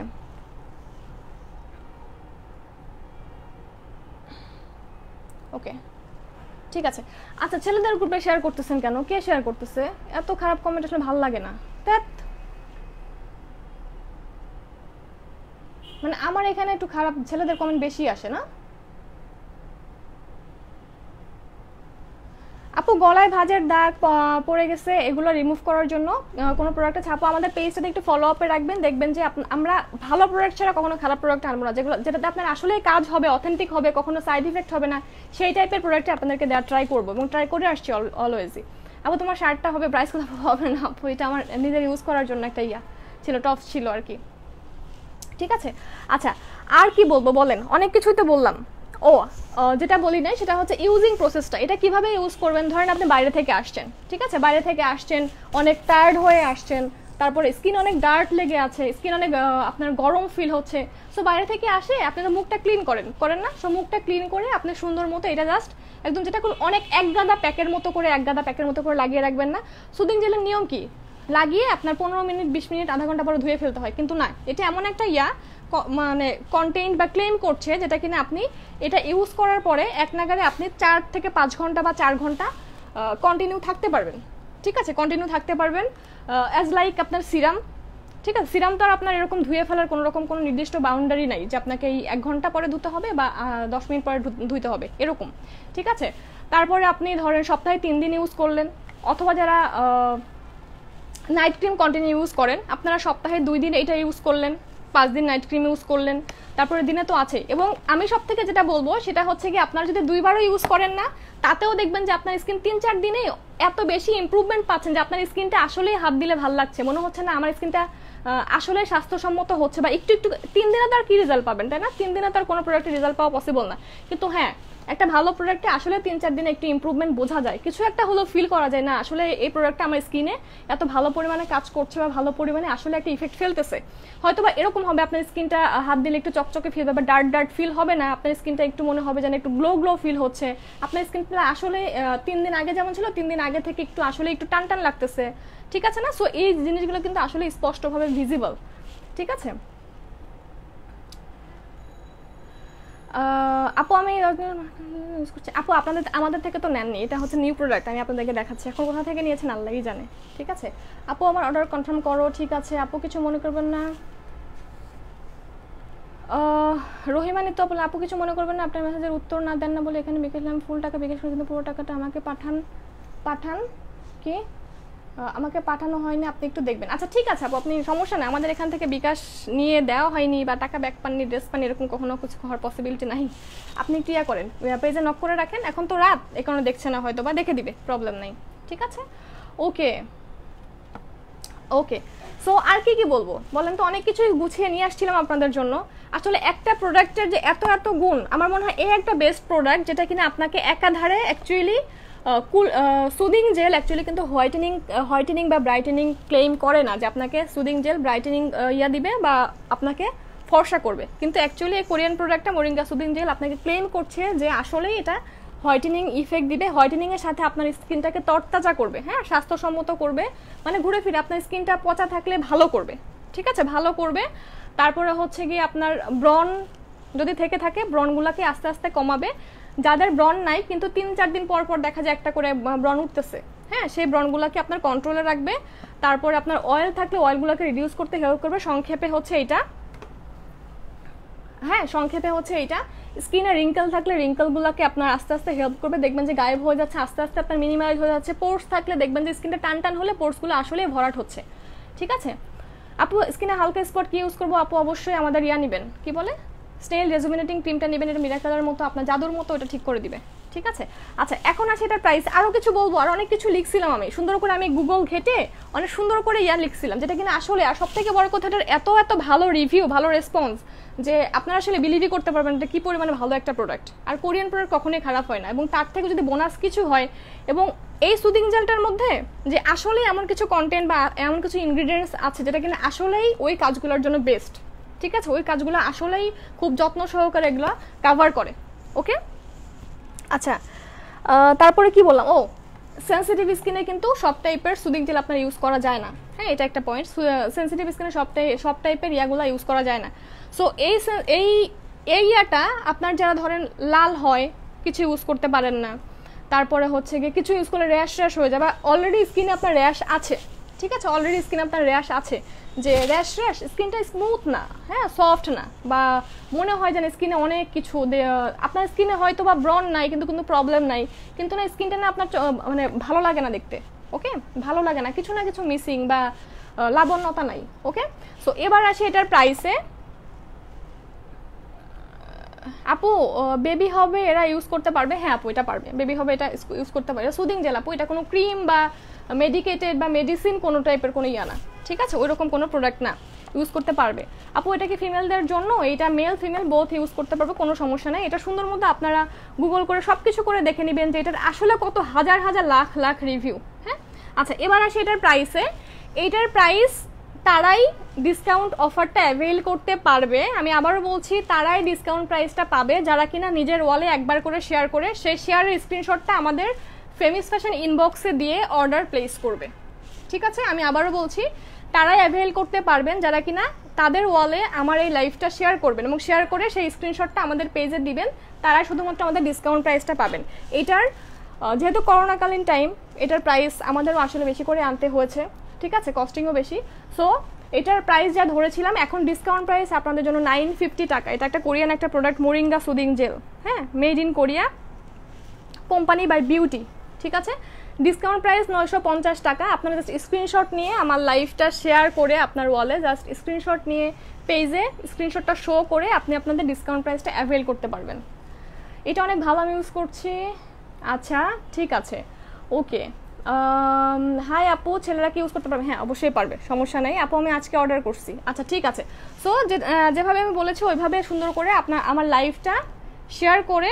ওকে ঠিক আছে। আচ্ছা ছেলেদের গ্রুপে শেয়ার করতেছেন কেন? কে শেয়ার করতেছে? এত খারাপ কমেন্ট আসলে ভালো লাগে না। মানে আমার এখানে একটু খারাপ ছেলেদের কমেন্ট বেশি আসে না? আপু গলায় ভাঁজের দাগ পড়ে গেছে, এগুলো রিমুভ করার জন্য কোনো প্রোডাক্টে ছাপো আমাদের পেজটাতে একটু ফলো আপে রাখবেন, দেখবেন যে আমরা ভালো প্রোডাক্ট ছাড়া কখনো খারাপ প্রোডাক্ট আনবো না, যেটাতে আপনার আসলে কাজ হবে, অথেন্টিক হবে, কখনো সাইড ইফেক্ট হবে না, সেই টাইপের প্রোডাক্টে আপনাদেরকে দেওয়ার ট্রাই করবো এবং ট্রাই করে আসছি অলওয়েজই। আপু তোমার শার্টটা হবে প্রাইস কোথাও হবে না আপু, এটা আমার নিজের ইউজ করার জন্য একটা ছিল, টপস ছিল আর কি, ঠিক আছে? আচ্ছা আর কি বলবো বলেন, অনেক কিছুই তো বললাম। যেটা বলি নাই সেটা হচ্ছে ইউজিং প্রসেসটা, এটা কিভাবে ইউজ করবেন। ধরেন আপনি বাইরে থেকে আসছেন, ঠিক আছে, বাইরে থেকে আসছেন অনেক টায়ার্ড হয়ে আসছেন, তারপরে স্কিন অনেক ডার্ট লেগে আছে, স্কিন অনেক আপনার গরম ফিল হচ্ছে, সো বাইরে থেকে আসে আপনারা মুখটা ক্লিন করেন না? সো মুখটা ক্লিন করে আপনি সুন্দর মতো এটা জাস্ট একদম যেটা অনেক এক গাদা প্যাকের মতো করে লাগিয়ে রাখবেন না। সুদিং জেলের নিয়ম কি, লাগিয়ে আপনার 15 মিনিট 20 মিনিট আধা ঘন্টা পরে ধুয়ে ফেলতে হয়, কিন্তু না, এটা এমন একটা মানে কন্টেইন বা ক্লেম করছে যেটা কিনা আপনি এটা ইউজ করার পরে এক নাগারে আপনি 4 থেকে 5 ঘন্টা বা 4 ঘন্টা কন্টিনিউ থাকতে পারবেন, ঠিক আছে? কন্টিনিউ থাকতে পারবেন অ্যাজ লাইক আপনার সিরাম, ঠিক আছে? সিরাম তো আর আপনার এরকম ধুয়ে ফেলার কোনো নির্দিষ্ট বাউন্ডারি নাই যে আপনাকে এই 1 ঘন্টা পরে ধুতে হবে বা 10 মিনিট পরে ধুইতে হবে এরকম, ঠিক আছে? তারপরে আপনি ধরেন সপ্তাহে 3 দিন ইউজ করলেন, অথবা যারা নাইট ক্রিম কন্টিনিউ ইউজ করেন আপনারা সপ্তাহে 2 দিন এটা ইউজ করলেন, 5 দিন নাইট ক্রিম ইউজ করলেন, তারপরে দিনে তো আছে। এবং আমি সব থেকে যেটা বলবো সেটা হচ্ছে কি আপনারা যদি 2 বারও ইউজ করেন না, তাতেও দেখবেন যে আপনার স্কিন 3-4 দিনে এত বেশি ইমপ্রুভমেন্ট পাচ্ছেন যে আপনার স্কিনটা আসলেই হাত দিলে ভালো লাগছে, মনে হচ্ছে না আমার স্কিনটা আসলে স্বাস্থ্যসম্মত হচ্ছে, বা একটু 3 দিনে তো আর কি রেজাল্ট পাবেন, তাই না? 3 দিনে তো আর কোনো প্রোডাক্টের রেজাল্ট পাওয়া পসিবল না, কিন্তু হ্যাঁ একটা ভালো প্রোডাক্টে আসলে 3-4 দিনে একটু ইমপ্রুভমেন্ট বোঝা যায়, কিছু একটা হলো ফিল করা যায় না আসলে এই প্রোডাক্টটা আমার স্কিনে এত ভালো পরিমাণে কাজ করছে বা ভালো পরিমাণে আসলে একটা ইফেক্ট ফেলতেছে। হয়তো বা এরকম হবে আপনার স্কিনটা হাত দিলে একটু চকচকে ফিল হবে, ডার্ট ফিল হবে না, আপনার স্কিনটা একটু মনে হবে যেন একটু গ্লো ফিল হচ্ছে, আপনার স্কিনটা আসলে 3 দিন আগে যেমন ছিল 3 দিন আগে থেকে একটু আসলে একটু টান লাগতেছে, ঠিক আছে না? সো এই জিনিসগুলো কিন্তু আসলে স্পষ্টভাবে ভিজিবল, ঠিক আছে? আপু আমি ইউজ করছি। আপু আমাদের থেকে তো নেননি, এটা হচ্ছে নিউ প্রোডাক্ট, আমি আপনাদেরকে দেখাচ্ছি, এখন কোথা থেকে নিয়েছেন আল্লাহই জানে, ঠিক আছে? আপু আমার অর্ডার কনফার্ম করো, ঠিক আছে আপু কিছু মনে করবেন না। রহিমানি তো আপু কিছু মনে করবেন না, আপনার মেসেজের উত্তর না দেন না বলে এখানে বিকেশ দিলাম, ফুল টাকা বিকেশ করে কিন্তু পুরো টাকাটা আমাকে পাঠান কি আমাকে পাঠানো হয়নি, আপনি একটু দেখবেন। আচ্ছা ঠিক আছে আপু, আপনি সমস্যা নেই, আমাদের এখান থেকে বিকাশ নিয়ে দেওয়া হয়নি বা টাকা ব্যাক পাননি, ড্রেস পাননি, এরকম কখনো কিছু হওয়ার পসিবিলিটি নাই। আপনি একটু করেন, পেজে নক করে রাখেন, এখন তো রাত এই কারণে দেখছে না, হয়তো বা দেখে দিবে, প্রবলেম নাই, ঠিক আছে? ওকে সো আর কি বলবো বলেন তো, অনেক কিছুই গুছিয়ে নিয়ে আসছিলাম আপনাদের জন্য। আসলে একটা প্রোডাক্টের যে এত গুণ, আমার মনে হয় এই একটা বেস্ট প্রোডাক্ট যেটা কিনা আপনাকে একাধারে অ্যাকচুয়ালি সুদিং জেল অ্যাকচুয়ালি কিন্তু হোয়াইটেনিং বা ব্রাইটেনিং ক্লেম করে না যে আপনাকে সুদিং জেল ব্রাইটেনিং দিবে বা আপনাকে ফর্সা করবে, কিন্তু অ্যাকচুয়ালি এই কোরিয়ান প্রোডাক্টটা মোরিঙ্গা সুদিং জেল আপনাকে ক্লেম করছে যে আসলেই এটা হোয়াইটেনিং ইফেক্ট দিবে, হোয়াইটেনিং এর সাথে আপনার স্কিনটাকে তরতাজা করবে, হ্যাঁ স্বাস্থ্যসম্মত করবে, মানে ঘুরে ফিরে আপনার স্কিনটা পচা থাকলে ভালো করবে, ঠিক আছে ভালো করবে। তারপরে হচ্ছে গিয়ে আপনার ব্রন যদি থেকে থাকে ব্রনগুলোকে আস্তে আস্তে কমাবে। যাদের ব্রন নাই কিন্তু 3-4 দিন পর পর দেখা যায় একটা করে ব্রন উঠতেছে, হ্যাঁ সেই ব্রনগুলোকে আপনার কন্ট্রোলে রাখবে। তারপরে আপনার অয়েল থাকলে অয়েলগুলোকে রিডিউস করতে হেল্প করবে। সংক্ষেপে হচ্ছে এইটা, হ্যাঁ সংক্ষেপে হচ্ছে এইটা। স্কিনে রিঙ্কেল থাকলে রিঙ্কেলগুলোকে আপনার আস্তে আস্তে হেল্প করবে, দেখবেন যে গায়েব হয়ে যাচ্ছে আস্তে আস্তে, আপনার মিনিমাইজ হয়ে যাচ্ছে। পোর্স থাকলে দেখবেন যে স্কিনটা টান টান হলে পোর্সগুলো আসলে ভরাট হচ্ছে, ঠিক আছে। আপু স্কিনে হালকা স্পট কি ইউজ করবো? আপু অবশ্যই আমাদের ইয়া নেবেন, কি বলে স্নেল রেজুমিনেটিং ক্রিমটা নেবেন, এটা মিরাকেলের মতো আপনার জাদুর মতো এটা ঠিক করে দিবে, ঠিক আছে। আচ্ছা এখন আসে এটার প্রাইস। আরও কিছু বলবো, আর অনেক কিছু লিখছিলাম আমি সুন্দর করে, আমি গুগল ঘেটে অনেক সুন্দর করে ইয়া লিখছিলাম, যেটা কিনা আসলে আর সব থেকে বড় কথা এটার এত এত ভালো রিভিউ, ভালো রেসপন্স যে আপনারা আসলে বিলিভই করতে পারবেন এটা কি পরিমাণে ভালো একটা প্রোডাক্ট। আর কোরিয়ান প্রোডাক্ট কখনোই খারাপ হয় না, এবং তার থেকে যদি বোনাস কিছু হয়, এবং এই সুদিং জেলটার মধ্যে যে আসলেই এমন কিছু কন্টেন্ট বা এমন কিছু ইনগ্রিডিয়েন্টস আছে যেটা কিনা আসলেই ওই কাজগুলোর জন্য বেস্ট, ঠিক আছে। ওই কাজগুলো আসলেই খুব যত্ন সহকারে এগুলো কাভার করে, ওকে। আচ্ছা তারপরে কি বললাম, ও সেন্সিটিভ স্কিনে কিন্তু সব টাইপের সুদিং জেল আপনার ইউজ করা যায় না, হ্যাঁ এটা একটা পয়েন্ট। সেন্সিটিভ স্কিনে সব টাইপের ইয়াগুলো ইউজ করা যায় না। সো এই ইয়াটা আপনার যারা ধরেন লাল হয় কিছু ইউজ করতে পারেন না, তারপরে হচ্ছে গিয়ে কিছু ইউজ করলে র্যাশ হয়ে যাবে, অলরেডি স্কিনে আপনার র্যাশ আছে, ঠিক আছে অলরেডি স্কিনে আপনার র্যাশ আছে, যে র্যাশ স্কিনটা স্মুথ না, হ্যাঁ সফট না, বা মনে হয় যেন স্কিনে অনেক কিছু, আপনার স্কিনে হয়তো বা ব্রন নাই কিন্তু কোনো প্রবলেম নাই, কিন্তু না স্কিনটা না আপনার মানে ভালো লাগে না দেখতে, ওকে ভালো লাগে না, কিছু না কিছু মিসিং বা লাবণ্যতা নাই, ওকে। সো এবার আসি এটার প্রাইসে। আপু বেবি হবে এরা ইউজ করতে পারবে? হ্যাঁ আপু এটা পারবে, বেবি হবে এটা ইউজ করতে পারবে। সুদিং জেল আপু এটা কোনো ক্রিম বা মেডিকেটেড বা মেডিসিন কোনো টাইপের কোনো ইয়া না, ঠিক আছে ওইরকম কোনো প্রোডাক্ট না, ইউজ করতে পারবে। আপু এটা কি ফিমেলদের জন্য? এটা মেল ফিমেল বোথ ইউজ করতে পারবে, কোনো সমস্যা নেই। এটা সুন্দর মতো আপনারা গুগল করে সব কিছু করে দেখে নেবেন যে এটার আসলে কত হাজার হাজার লাখ লাখ রিভিউ, হ্যাঁ। আচ্ছা এবার আসি এটার প্রাইসে। এইটার প্রাইস তারাই ডিসকাউন্ট অফারটা অ্যাভেল করতে পারবে, আমি আবারও বলছি তারাই ডিসকাউন্ট প্রাইসটা পাবে যারা কিনা নিজের ওয়ালে একবার করে শেয়ার করে, সেই শেয়ারের স্ক্রিনশটটা আমাদের ফেমিস ফ্যাশন ইনবক্সে দিয়ে অর্ডার প্লেস করবে, ঠিক আছে। আমি আবারও বলছি তারাই অ্যাভেল করতে পারবেন যারা কিনা তাদের ওয়ালে আমার এই লাইভটা শেয়ার করবেন এবং শেয়ার করে সেই স্ক্রিনশটটা আমাদের পেজে দিবেন, তারাই শুধুমাত্র আমাদের ডিসকাউন্ট প্রাইসটা পাবেন। এটার যেহেতু করোনাকালীন টাইম এটার প্রাইস আমাদেরও আসলে বেশি করে আনতে হয়েছে, ঠিক আছে কস্টিংও বেশি। সো এটার প্রাইস যা ধরেছিলাম এখন ডিসকাউন্ট প্রাইস আপনাদের জন্য 950 টাকা। এটা একটা কোরিয়ান একটা প্রোডাক্ট মোরিঙ্গা সুদিং জেল, হ্যাঁ made in Korea, company by beauty, ঠিক আছে। ডিসকাউন্ট প্রাইস 950 টাকা। আপনারা জাস্ট স্ক্রিনশট নিয়ে আমার লাইভটা শেয়ার করে আপনার ওয়ালে জাস্ট স্ক্রিনশট নিয়ে পেজে স্ক্রিনশটটা শো করে আপনি আপনাদের ডিসকাউন্ট প্রাইসটা অ্যাভেল করতে পারবেন। এটা অনেক ভালো আমি ইউজ করছি। আচ্ছা ঠিক আছে ওকে। হাই আপু ছেলেরা কি ইউজ করতে পারবে? হ্যাঁ অবশ্যই পারবে, সমস্যা নেই আপু, আমি আজকে অর্ডার করছি। আচ্ছা ঠিক আছে। সো যেভাবে আমি বলেছি ওইভাবে সুন্দর করে আমার লাইভটা শেয়ার করে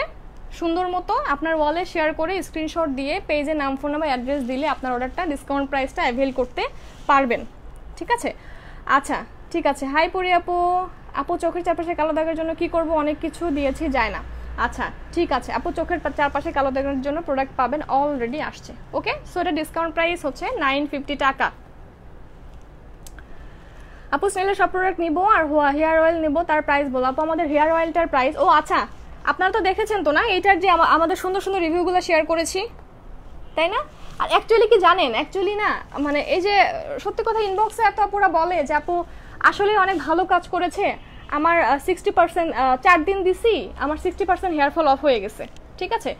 সুন্দর মতো আপনার ওয়ালে শেয়ার করে স্ক্রিনশট দিয়ে পেজে নাম ফোন নাম্বার অ্যাড্রেস দিলে আপনার অর্ডারটা ডিসকাউন্ট প্রাইসটা অ্যাভেল করতে পারবেন, ঠিক আছে। আচ্ছা ঠিক আছে। হাই পরি আপু, আপু চোখের চারপাশে কালো দাগের জন্য কি করব? অনেক কিছু দিয়েছি যায় না। আচ্ছা ঠিক আছে আপু, চোখের চারপাশে কালো দাগের জন্য প্রোডাক্ট পাবেন, অলরেডি আসছে, ওকে। সো এটা ডিসকাউন্ট প্রাইস হচ্ছে 950 টাকা। আপু স্নেলের সব প্রোডাক্ট নিবো আর হেয়ার অয়েল নিবো, তার প্রাইস বলো আপু। আমাদের হেয়ার অয়েলটার প্রাইস, ও আচ্ছা আপনারা তো দেখেছেন তো না এইটার যে আমাদের সুন্দর সুন্দর রিভিউগুলো শেয়ার করেছি, তাই না? আর অ্যাকচুয়ালি কি জানেন, অ্যাকচুয়ালি না মানে এই যে সত্যি কথা ইনবক্সে এত আপুরা বলে যে আপু আসলে অনেক ভালো কাজ করেছে, আমার 60% 4 দিন দিছি আমার 60% হেয়ার ফল অফ হয়ে গেছে, ঠিক আছে।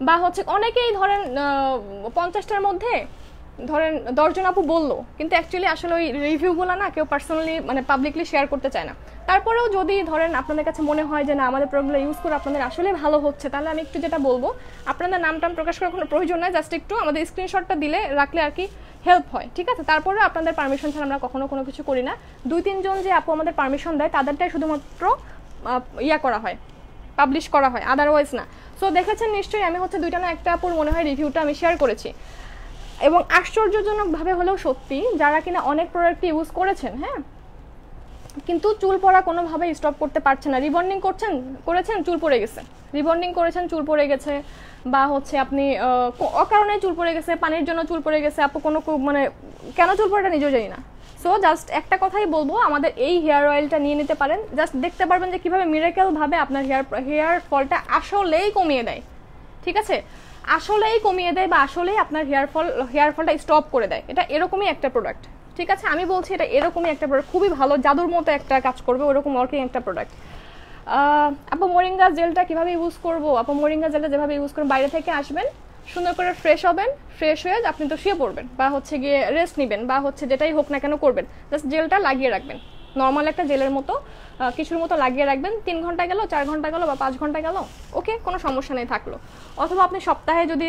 বা হচ্ছে অনেকেই ধরেন 50টার মধ্যে ধরেন 10 জন আপু বললো, কিন্তু অ্যাকচুয়ালি আসলে ওই রিভিউগুলো না কেউ পার্সোনালি মানে পাবলিকলি শেয়ার করতে চায় না। তারপরেও যদি ধরেন আপনাদের কাছে মনে হয় যে না আমাদের প্রোডাক্টগুলো ইউজ করে আপনাদের আসলে ভালো হচ্ছে, তাহলে আমি একটু যেটা বলবো আপনাদের নামটাম প্রকাশ করার কোনো প্রয়োজন নয়, জাস্ট একটু আমাদের স্ক্রিনশটটা দিলে রাখলে আর কি হেল্প হয়, ঠিক আছে। তারপরেও আপনাদের পারমিশন ছাড়া আমরা কখনো কোনো কিছু করি না। 2-3 জন যে আপু আমাদের পারমিশন দেয় তাদেরটাই শুধুমাত্র ইয়া করা হয়, পাবলিশ করা হয়, আদারওয়াইজ না। সো দেখেছেন নিশ্চয়ই আমি হচ্ছে 2টা না একটা আপুর মনে হয় রিভিউটা আমি শেয়ার করেছি, এবং আশ্চর্যজনকভাবে হলেও সত্যি যারা কিনা অনেক প্রোডাক্ট ইউজ করেছেন, হ্যাঁ কিন্তু চুল পড়া কোনোভাবে স্টপ করতে পারছে না। রিবন্ডিং করেছেন চুল পড়ে গেছে, রিবন্ডিং করেছেন চুল পড়ে গেছে, বা হচ্ছে আপনি অকারণে চুল পড়ে গেছে, পানির জন্য চুল পড়ে গেছে, আপু কোনো মানে কেন চুল পড়েটা নিজেও জানি না। সো জাস্ট একটা কথাই বলবো, আমাদের এই হেয়ার অয়েলটা নিয়ে নিতে পারেন। জাস্ট দেখতে পারবেন যে কীভাবে মিরাকেলভাবে আপনার হেয়ার ফলটা আসলেই কমিয়ে দেয়। ঠিক আছে, আসলেই কমিয়ে দেয় বা আসলেই আপনার হেয়ার ফলটা স্টপ করে দেয়। এটা এরকমই একটা প্রোডাক্ট। ঠিক আছে, আমি বলছি এটা এরকমই একটা প্রোডাক্ট, খুবই ভালো, জাদুর মতো একটা কাজ করবে, ওরকম ওয়ার্কিং একটা প্রোডাক্ট। আপু মোরিঙ্গা জেলটা কীভাবে ইউজ করবো? আপু মোরিঙ্গা জেলটা যেভাবে ইউজ করবেন, বাইরে থেকে আসবেন, সুন্দর করে ফ্রেশ হবেন, ফ্রেশ হয়ে আপনি তো শুয়ে পড়বেন বা হচ্ছে গিয়ে রেস্ট নেবেন বা হচ্ছে যেটাই হোক না কেন করবেন, জাস্ট জেলটা লাগিয়ে রাখবেন, নর্মাল একটা জেলের মতো কিছুর মতো লাগিয়ে রাখবেন। 3 ঘন্টা গেল, 4 ঘন্টা গেল বা 5 ঘন্টা গেল, ওকে, কোনো সমস্যা নেই থাকলো। অথবা আপনি সপ্তাহে যদি,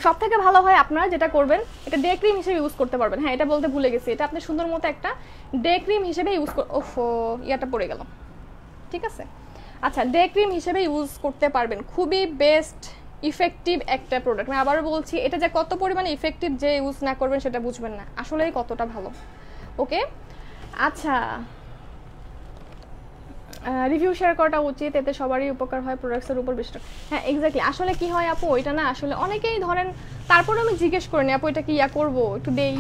সব থেকে ভালো হয় আপনারা যেটা করবেন, এটা ডে ক্রিম হিসেবে ইউজ করতে পারবেন। হ্যাঁ, এটা বলতে ভুলে গেছি, এটা আপনি সুন্দর মতো একটা ডে ক্রিম হিসেবে ইউজ ইয়াটা পড়ে গেল। ঠিক আছে, আচ্ছা, ডে ক্রিম হিসেবে ইউজ করতে পারবেন, খুবই বেস্ট ইফেক্টিভ একটা প্রোডাক্ট। আমি আবারও বলছি, এটা যে কত পরিমাণে ইফেক্টিভ, যে ইউজ না করবেন সেটা বুঝবেন না আসলেই কতটা ভালো। ওকে, আচ্ছা, রিভিউ শেয়ার করাটা উচিত, এতে সবারই উপকার হয় প্রোডাক্টসের উপর বেশি। হ্যাঁ, এক্স্যাক্টলি, আসলে কি হয় আপু, ওইটা না আসলে অনেকেই ধরেন, তারপরে আমি জিজ্ঞেস করিনি আপু এটা কি করবো, একটু দেই,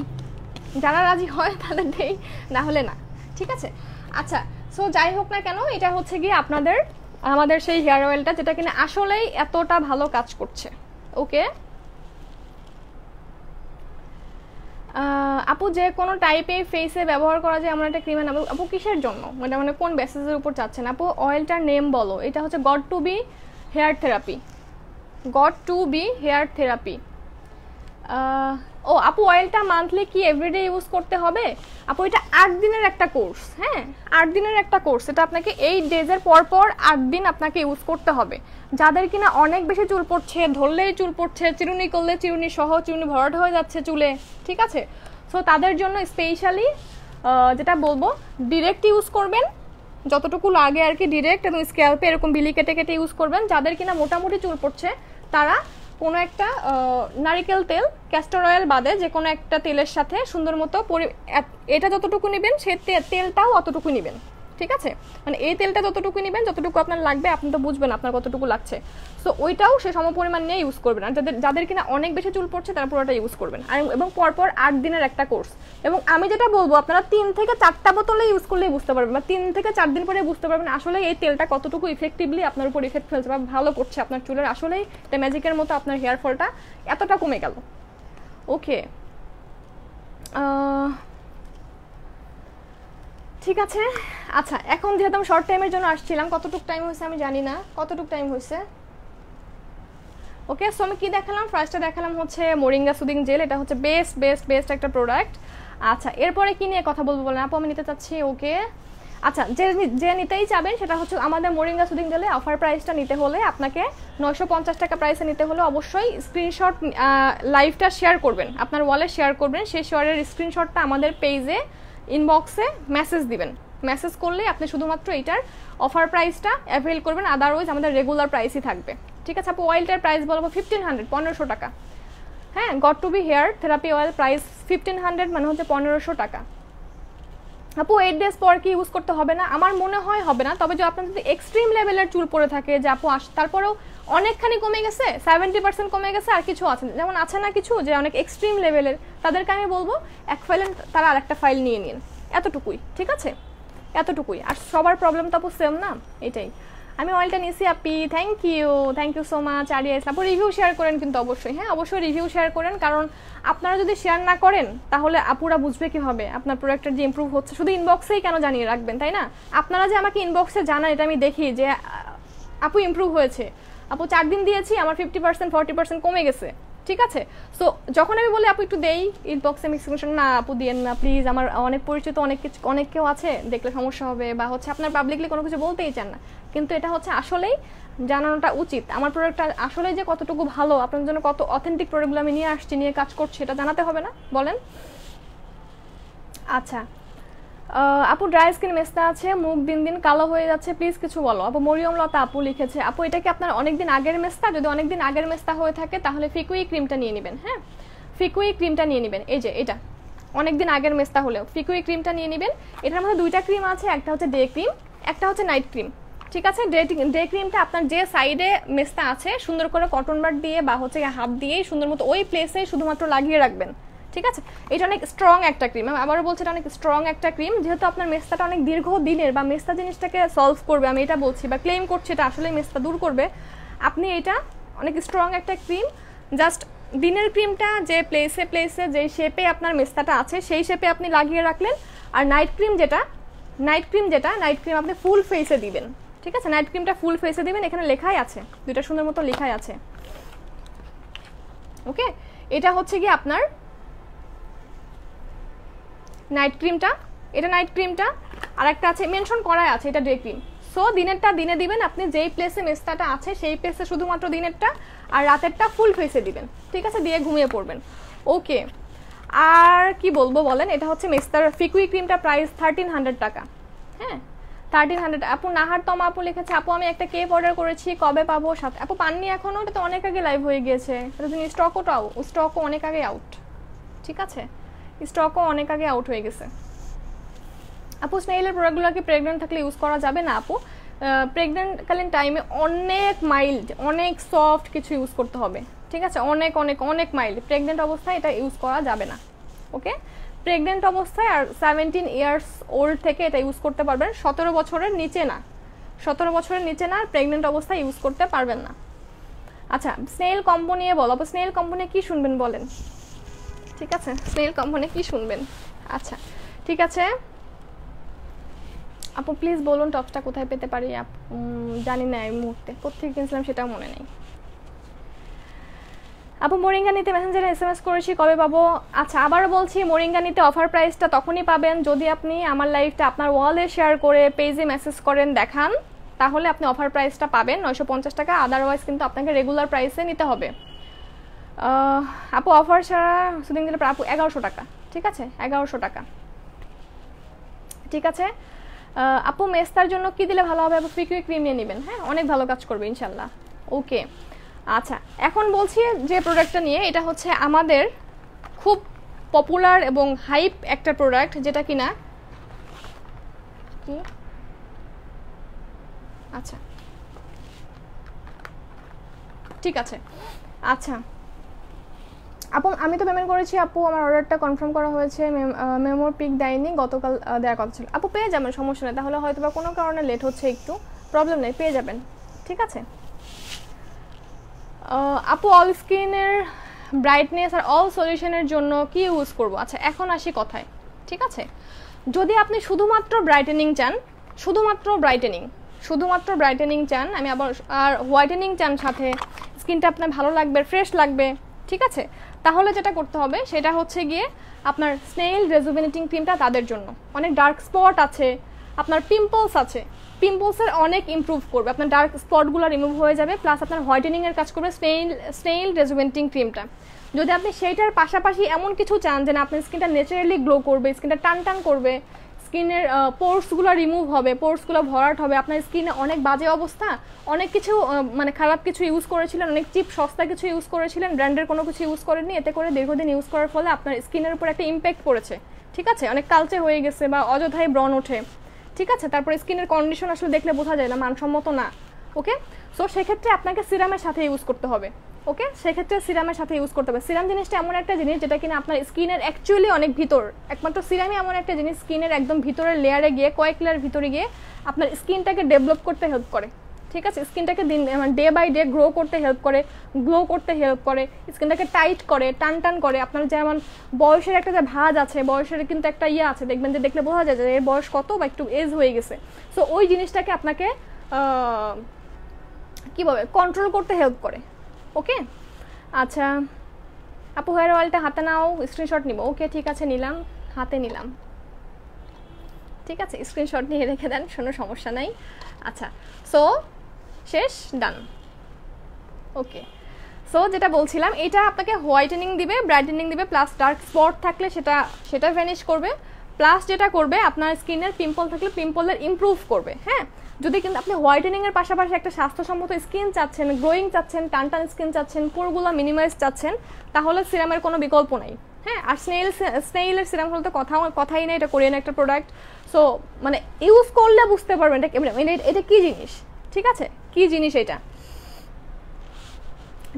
যারা রাজি হয় তাদের দেই, না হলে না। ঠিক আছে, আচ্ছা, সো যাই হোক না কেন, এটা হচ্ছে গিয়ে আমাদের সেই হেয়ার অয়েলটা যেটা কিনা আসলেই এতটা ভালো কাজ করছে। ওকে আপু, যে কোনো টাইপে ফেসে ব্যবহার করা যায় এমন একটা ক্রিমের নাম আপু কিসের জন্য, মানে কোন বেসিসের উপর চাচ্ছেন আপু? অয়েলটার নেম বলো। এটা হচ্ছে god to be hair therapy, god to be hair therapy. ও আপু, অয়েলটা মান্থলি কি এভরিডে ইউজ করতে হবে? আপু এটা 8 দিনের একটা কোর্স, হ্যাঁ 8 দিনের একটা কোর্স, এটা আপনাকে 8 ডেজের পর 8 দিন আপনাকে ইউজ করতে হবে। যাদের কিনা অনেক বেশি চুল পড়ছে, ধরলেই চুল পড়ছে, চিরুনি করলে চিরুনি সহ চিরুনি ভরাট হয়ে যাচ্ছে চুলে, ঠিক আছে, সো তাদের জন্য স্পেশালি যেটা বলবো, ডিরেক্ট ইউজ করবেন যতটুকু লাগে আর কি, ডিরেক্ট, এবং স্ক্যাল্পে এরকম বিলি কেটে কেটে ইউজ করবেন। যাদের কিনা মোটামুটি চুল পড়ছে তারা কোনো একটা নারিকেল তেল, ক্যাস্টর অয়েল বাদে যে কোনো একটা তেলের সাথে সুন্দর মতো এটা যতটুকু নেবেন সে তেলটাও অতটুকু নেবেন। ঠিক আছে, মানে এই তেলটা যতটুকু নেবেন, যতটুকু আপনার লাগবে আপনি তো বুঝবেন আপনার কতটুকু লাগছে, সো ওইটাও সে সমপরিমাণ নিয়ে ইউজ করবেন। আর যাদের কিনা অনেক বেশি চুল পড়ছে তারা পুরোটা ইউজ করবেন, এবং পরপর 8 দিনের একটা কোর্স। এবং আমি যেটা বলবো, আপনারা 3 থেকে 4টা বোতলে ইউজ করলেই বুঝতে পারবেন, বা 3 থেকে 4 দিন পরে বুঝতে পারবেন আসলে এই তেলটা কতটুকু ইফেক্টিভলি আপনার উপর ইফেক্ট ফেলছে বা ভালো করছে আপনার চুলের। আসলেই এটা ম্যাজিকের মতো আপনার হেয়ার ফলটা এতটা কমে গেল। ওকে, ঠিক আছে, আচ্ছা, এখন যেহেতু আমি শর্ট টাইমের জন্য আসছিলাম, কতটুকু টাইম হয়েছে আমি জানি না, কতটুকু টাইম হয়েছে। ওকে, সো আমি কি দেখালাম, ফার্স্টে দেখালাম হচ্ছে মোরিঙ্গা সুদিং জেল, এটা হচ্ছে বেস্ট একটা প্রোডাক্ট। আচ্ছা, এরপরে কি নিয়ে কথা বলবো বলেন আপু? আমি নিতে চাচ্ছি। ওকে, আচ্ছা, যে নিতেই চাবেন সেটা হচ্ছে আমাদের মোরিঙ্গা সুদিং জেলে অফার প্রাইসটা নিতে হলে আপনাকে 950 টাকা প্রাইসে নিতে হলে অবশ্যই স্ক্রিনশট লাইভটা শেয়ার করবেন, আপনার ওয়ালে শেয়ার করবেন, সেই শেয়ারের স্ক্রিনশটটা আমাদের পেজে ইনবক্সে মেসেজ দিবেন। মেসেজ করলে আপনি শুধুমাত্র এইটার অফার প্রাইসটা অ্যাভেল করবেন, আদারওয়াইজ আমাদের রেগুলার প্রাইসই থাকবে। ঠিক আছে আপু, অয়েলটার প্রাইস বলবো 1500, 1500 টাকা। হ্যাঁ, got to be hair therapy oil price 1500, মানে হচ্ছে 1500 টাকা। আপু 8 ডেজ পর কি ইউজ করতে হবে না? আমার মনে হয় হবে না, তবে যে আপনার যদি এক্সট্রিম লেভেলের চুল পড়ে থাকে, যে আপু তারপরেও অনেকখানি কমে গেছে, 70% কমে গেছে, আর কিছু আছে যেমন আছে না কিছু যে অনেক এক্সট্রিম লেভেলের, তাদেরকে আমি বলবো এক ফাইল তারা আরেকটা ফাইল নিয়ে নিন, এতটুকুই। ঠিক আছে, এতটুকুই। আর সবার প্রবলেম তো আপু সেম না, এটাই। আমি অয়েলটা নিয়েছি আপি, thank you so much. Ariya Islam আপু, রিভিউ শেয়ার করেন কিন্তু অবশ্যই, হ্যাঁ অবশ্যই রিভিউ শেয়ার করেন, কারণ আপনারা যদি শেয়ার না করেন তাহলে আপুরা বুঝবে কীভাবে আপনার প্রোডাক্টের যে ইমপ্রুভ হচ্ছে। শুধু ইনবক্সেই কেন জানিয়ে রাখবেন, তাই না? আপনারা যে আমাকে ইনবক্সে জানান, এটা আমি দেখি যে আপু ইমপ্রুভ হয়েছে, আপু 4 দিন দিয়েছি আমার 50% 40% কমে গেছে। ঠিক আছে, সো যখন আমি বলি আপু একটু দেই ইনবক্সে মিক্সিং, না আপু দিয়েন না প্লিজ, আমার অনেক পরিচিত অনেক কেউ আছে, দেখলে সমস্যা হবে, বা হচ্ছে আপনার পাবলিকলি কোনো কিছু বলতেই চান না, কিন্তু এটা হচ্ছে আসলেই জানানোটা উচিত। আমার প্রোডাক্টটা আসলে যে কতটুকু ভালো, আপনার জন্য কত অথেন্টিক প্রোডাক্টগুলো আমি নিয়ে আসছি, নিয়ে কাজ করছি, এটা জানাতে হবে না বলেন? আচ্ছা আপু, ড্রাই স্কিন মেস্তা আছে, মুখ দিন দিন কালো হয়ে যাচ্ছে, প্লিজ কিছু বলো। আপু মরিয়ম লতা আপু লিখেছে, আপু এটা কি আপনার অনেকদিন আগের মেস্তা? যদি অনেকদিন আগের মেস্তা হয়ে থাকে তাহলে ফিকুই ক্রিমটা নিয়ে নেবেন। হ্যাঁ, ফিকুই ক্রিমটা নিয়ে নেবেন, এই যে এটা অনেকদিন আগের মেস্তা হলেও ফিকুই ক্রিমটা নিয়ে নেবেন। এটার মধ্যে দুইটা ক্রিম আছে, একটা হচ্ছে ডে ক্রিম, একটা হচ্ছে নাইট ক্রিম। ঠিক আছে, ডে ক্রিমটা আপনার যে সাইডে মেস্তা আছে সুন্দর করে কটন বাড দিয়ে বা হচ্ছে হাত দিয়েই সুন্দর মতো ওই প্লেসে শুধুমাত্র লাগিয়ে রাখবেন। ঠিক আছে, এটা অনেক স্ট্রং একটা ক্রিম, আমি আবারও বলছি এটা অনেক স্ট্রং একটা ক্রিম, যেহেতু আপনার মেস্তাটা অনেক দীর্ঘ দিনের বা মেস্তা জিনিসটাকে সলভ করবে, আমি এটা বলছি বা ক্লেম করছি এটা আসলে মেস্তা দূর করবে। আপনি এটা অনেক স্ট্রং একটা ক্রিম, জাস্ট দিনের ক্রিমটা যে প্লেসে যে শেপে আপনার মেস্তাটা আছে সেই শেপে আপনি লাগিয়ে রাখলেন। আর নাইট ক্রিম আপনি ফুল ফেসে দিবেন। ঠিক আছে, নাইট ক্রিমটা ফুল ফেসে দিবেন, এখানে লেখাই আছে, দুইটা সুন্দর মতো লেখাই আছে। ওকে, এটা হচ্ছে কি আপনার নাইট ক্রিমটা, এটা নাইট ক্রিমটা, আর একটা আছে মেনশন করাই আছে এটা ডে ক্রিম। সো দিনেরটা দিনে দিবেন, আপনি যেই প্লেসে মেস্তাটা আছে সেই প্লেসে শুধুমাত্র দিনেরটা, আর রাতেরটা ফুল ফেসে দিবেন। ঠিক আছে, দিয়ে ঘুমিয়ে পড়বেন। ওকে, আর কি বলবো বলেন, এটা হচ্ছে মেস্তার ফিকুই ক্রিমটা প্রাইস 1300 টাকা। হ্যাঁ 1300। আপু নাহার তমা আপু লিখেছে, আপু আমি একটা কেপ অর্ডার করেছি, কবে পাবো? সাথে আপু পাননি এখনো, এটা তো অনেক আগে লাইভ হয়ে গিয়েছে, এটা তুমি স্টকও অনেক আগে আউট। ঠিক আছে, স্টকও অনেক আগে আউট হয়ে গেছে। আপু স্নেইলের প্রোডাক্টগুলো কি প্রেগনেন্ট থাকলে ইউজ করা যাবে না? আপু প্রেগনেন্টকালীন টাইমে অনেক মাইল্ড, অনেক সফট কিছু ইউজ করতে হবে। ঠিক আছে, অনেক অনেক অনেক মাইল্ড, প্রেগনেন্ট অবস্থায় এটা ইউজ করা যাবে না। ওকে, প্রেগনেন্ট অবস্থায় আর 17 ইয়ার্স ওল্ড থেকে এটা ইউজ করতে পারবেন, 17 বছরের নিচে না, 17 বছরের নিচে না, আর প্রেগনেন্ট অবস্থায় ইউজ করতে পারবেন না। আচ্ছা, স্নেইল কম্বো নিয়ে বলো আপু, স্নেইল কম্বো নিয়ে কী শুনবেন বলেন? ঠিক আছে, স্নেইল কম্বো নিয়ে কী শুনবেন? আচ্ছা ঠিক আছে আপু প্লিজ বলুন টপসটা কোথায় পেতে পারি? জানি না এই মুহূর্তে, কোথেকে কিনছিলাম সেটাও মনে নেই। আপু মোরিঙ্গা নিতে মেসেঞ্জারে SMS করেছি, কবে পাবো? আচ্ছা আবারও বলছি, মোরিঙ্গা নিতে অফার প্রাইসটা তখনই পাবেন যদি আপনি আমার লাইভটা আপনার ওয়ালে শেয়ার করে পেজে মেসেজ করেন, দেখান, তাহলে আপনি অফার প্রাইসটা পাবেন 950 টাকা। আদারওয়াইজ কিন্তু আপনাকে রেগুলার প্রাইসে নিতে হবে। আপু অফার ছাড়া শুটিং দিলে আপু 1100 টাকা। ঠিক আছে, 1100 টাকা। ঠিক আছে আপু মেস্তার জন্য কি দিলে ভালো হবে? আপু ফিকুই ক্রিম নিয়ে নেবেন, হ্যাঁ অনেক ভালো কাজ করবে ইনশাল্লাহ। ওকে, আচ্ছা এখন বলছি যে প্রোডাক্টটা নিয়ে, এটা হচ্ছে আমাদের খুব পপুলার এবং হাইপ একটা প্রোডাক্ট, যেটা কিনা কি আচ্ছা ঠিক আছে। আচ্ছা আপু আমি তো পেমেন্ট করেছি আপু, আমার অর্ডারটা কনফার্ম করা হয়েছে, মেমোর পিক দেয়নি, গতকাল দেওয়ার কথা ছিল। আপু পেয়ে যাবেন, সমস্যা নেই, তাহলে হয়তো বা কোনো কারণে লেট হচ্ছে একটু, প্রবলেম নেই, পেয়ে যাবেন। ঠিক আছে আপু অল স্কিনের ব্রাইটনেস আর অল সলিউশনের জন্য কি ইউজ করব? আচ্ছা এখন আসি কথায়। ঠিক আছে, যদি আপনি শুধুমাত্র ব্রাইটেনিং চান, শুধুমাত্র ব্রাইটেনিং চান, আমি আবার আর হোয়াইটেনিং চান, সাথে স্কিনটা আপনার ভালো লাগবে, ফ্রেশ লাগবে, ঠিক আছে, তাহলে যেটা করতে হবে সেটা হচ্ছে গিয়ে আপনার স্নেইল রেজুভেনেটিং ক্রিমটা তাদের জন্য। অনেক ডার্ক স্পট আছে, আপনার পিম্পলস আছে, পিম্পলসের অনেক ইমপ্রুভ করবে, আপনার ডার্ক স্পটগুলো রিমুভ হয়ে যাবে, প্লাস আপনার হোয়াইটেনিংয়ের কাজ করবে স্নেইল রেজুভেনেটিং ক্রিমটা। যদি আপনি সেইটার পাশাপাশি এমন কিছু চান যে না আপনার স্কিনটা ন্যাচারালি গ্লো করবে, স্কিনটা টান করবে, স্কিনের পোর্সগুলো রিমুভ হবে, পোর্সগুলো ভরাট হবে, আপনার স্কিনে অনেক বাজে অবস্থা, অনেক কিছু মানে খারাপ কিছু ইউজ করেছিলেন, অনেক চিপ সস্তা কিছু ইউজ করেছিলেন, ব্র্যান্ডের কোনো কিছু ইউজ করেননি, এতে করে দীর্ঘদিন ইউজ করার ফলে আপনার স্কিনের উপর একটা ইম্প্যাক্ট পড়েছে। ঠিক আছে, অনেক কালচে হয়ে গেছে বা অযথাই ব্রণ ওঠে। ঠিক আছে, তারপরে স্কিনের কন্ডিশন আসলে দেখলে বোঝা যায় না, মানসম্মত না। ওকে, সো সেক্ষেত্রে আপনাকে সিরামের সাথে ইউজ করতে হবে। ওকে, সেক্ষেত্রে সিরামের সাথে ইউজ করতে হবে। সিরাম জিনিসটা এমন একটা জিনিস যেটা কিনা আপনার স্কিনের অ্যাকচুয়ালি অনেক ভিতর, একমাত্র সিরামই এমন একটা জিনিস স্কিনের একদম ভিতরের লেয়ারে গিয়ে, কয়েক লেয়ার ভিতরে গিয়ে আপনার স্কিনটাকে ডেভেলপ করতে হেল্প করে। ঠিক আছে, স্কিনটাকে ডে বাই ডে গ্রো করতে হেল্প করে, গ্লো করতে হেল্প করে, স্কিনটাকে টাইট করে, টান করে। আপনার যেমন বয়সের একটা যে ভাঁজ আছে, বয়সের কিন্তু একটা ইয়ে আছে, দেখবেন যে দেখলে বোঝা যায় যে এর বয়স কত বা একটু এজ হয়ে গেছে। সো ওই জিনিসটাকে আপনাকে কীভাবে কন্ট্রোল করতে হেল্প করে। ওকে, আচ্ছা আপু হেয়ার অয়েলটা হাতে নাও, স্ক্রিনশট নিব। ওকে ঠিক আছে, নিলাম, হাতে নিলাম। ঠিক আছে, স্ক্রিনশট নিয়ে রেখে দেন, কোনো সমস্যা নাই। আচ্ছা সো শেষ, ডান। ওকে, সো যেটা বলছিলাম, এটা আপনাকে হোয়াইটেনিং দিবে, ব্রাইটেনিং দিবে, প্লাস ডার্ক স্পট থাকলে সেটা ভ্যানিশ করবে, প্লাস যেটা করবে আপনার স্কিনের পিম্পল থাকলে পিম্পলের ইমপ্রুভ করবে। হ্যাঁ, যদি কিন্তু আপনি হোয়াইটেনিংয়ের পাশাপাশি একটা স্বাস্থ্যসম্মত স্কিন চাচ্ছেন, গ্লোয়িং চাচ্ছেন, টান স্কিন চাচ্ছেন, পোরগুলো মিনিমাইজ চাচ্ছেন, তাহলে সিরামের কোনো বিকল্প নাই। হ্যাঁ, আর স্নেইলের সিরাম হলে তো কথাই নেই, এটা কোরিয়ান একটা প্রোডাক্ট। সো মানে ইউজ করলে বুঝতে পারবেন এটা কি জিনিস, ঠিক আছে, কি জিনিস এটা।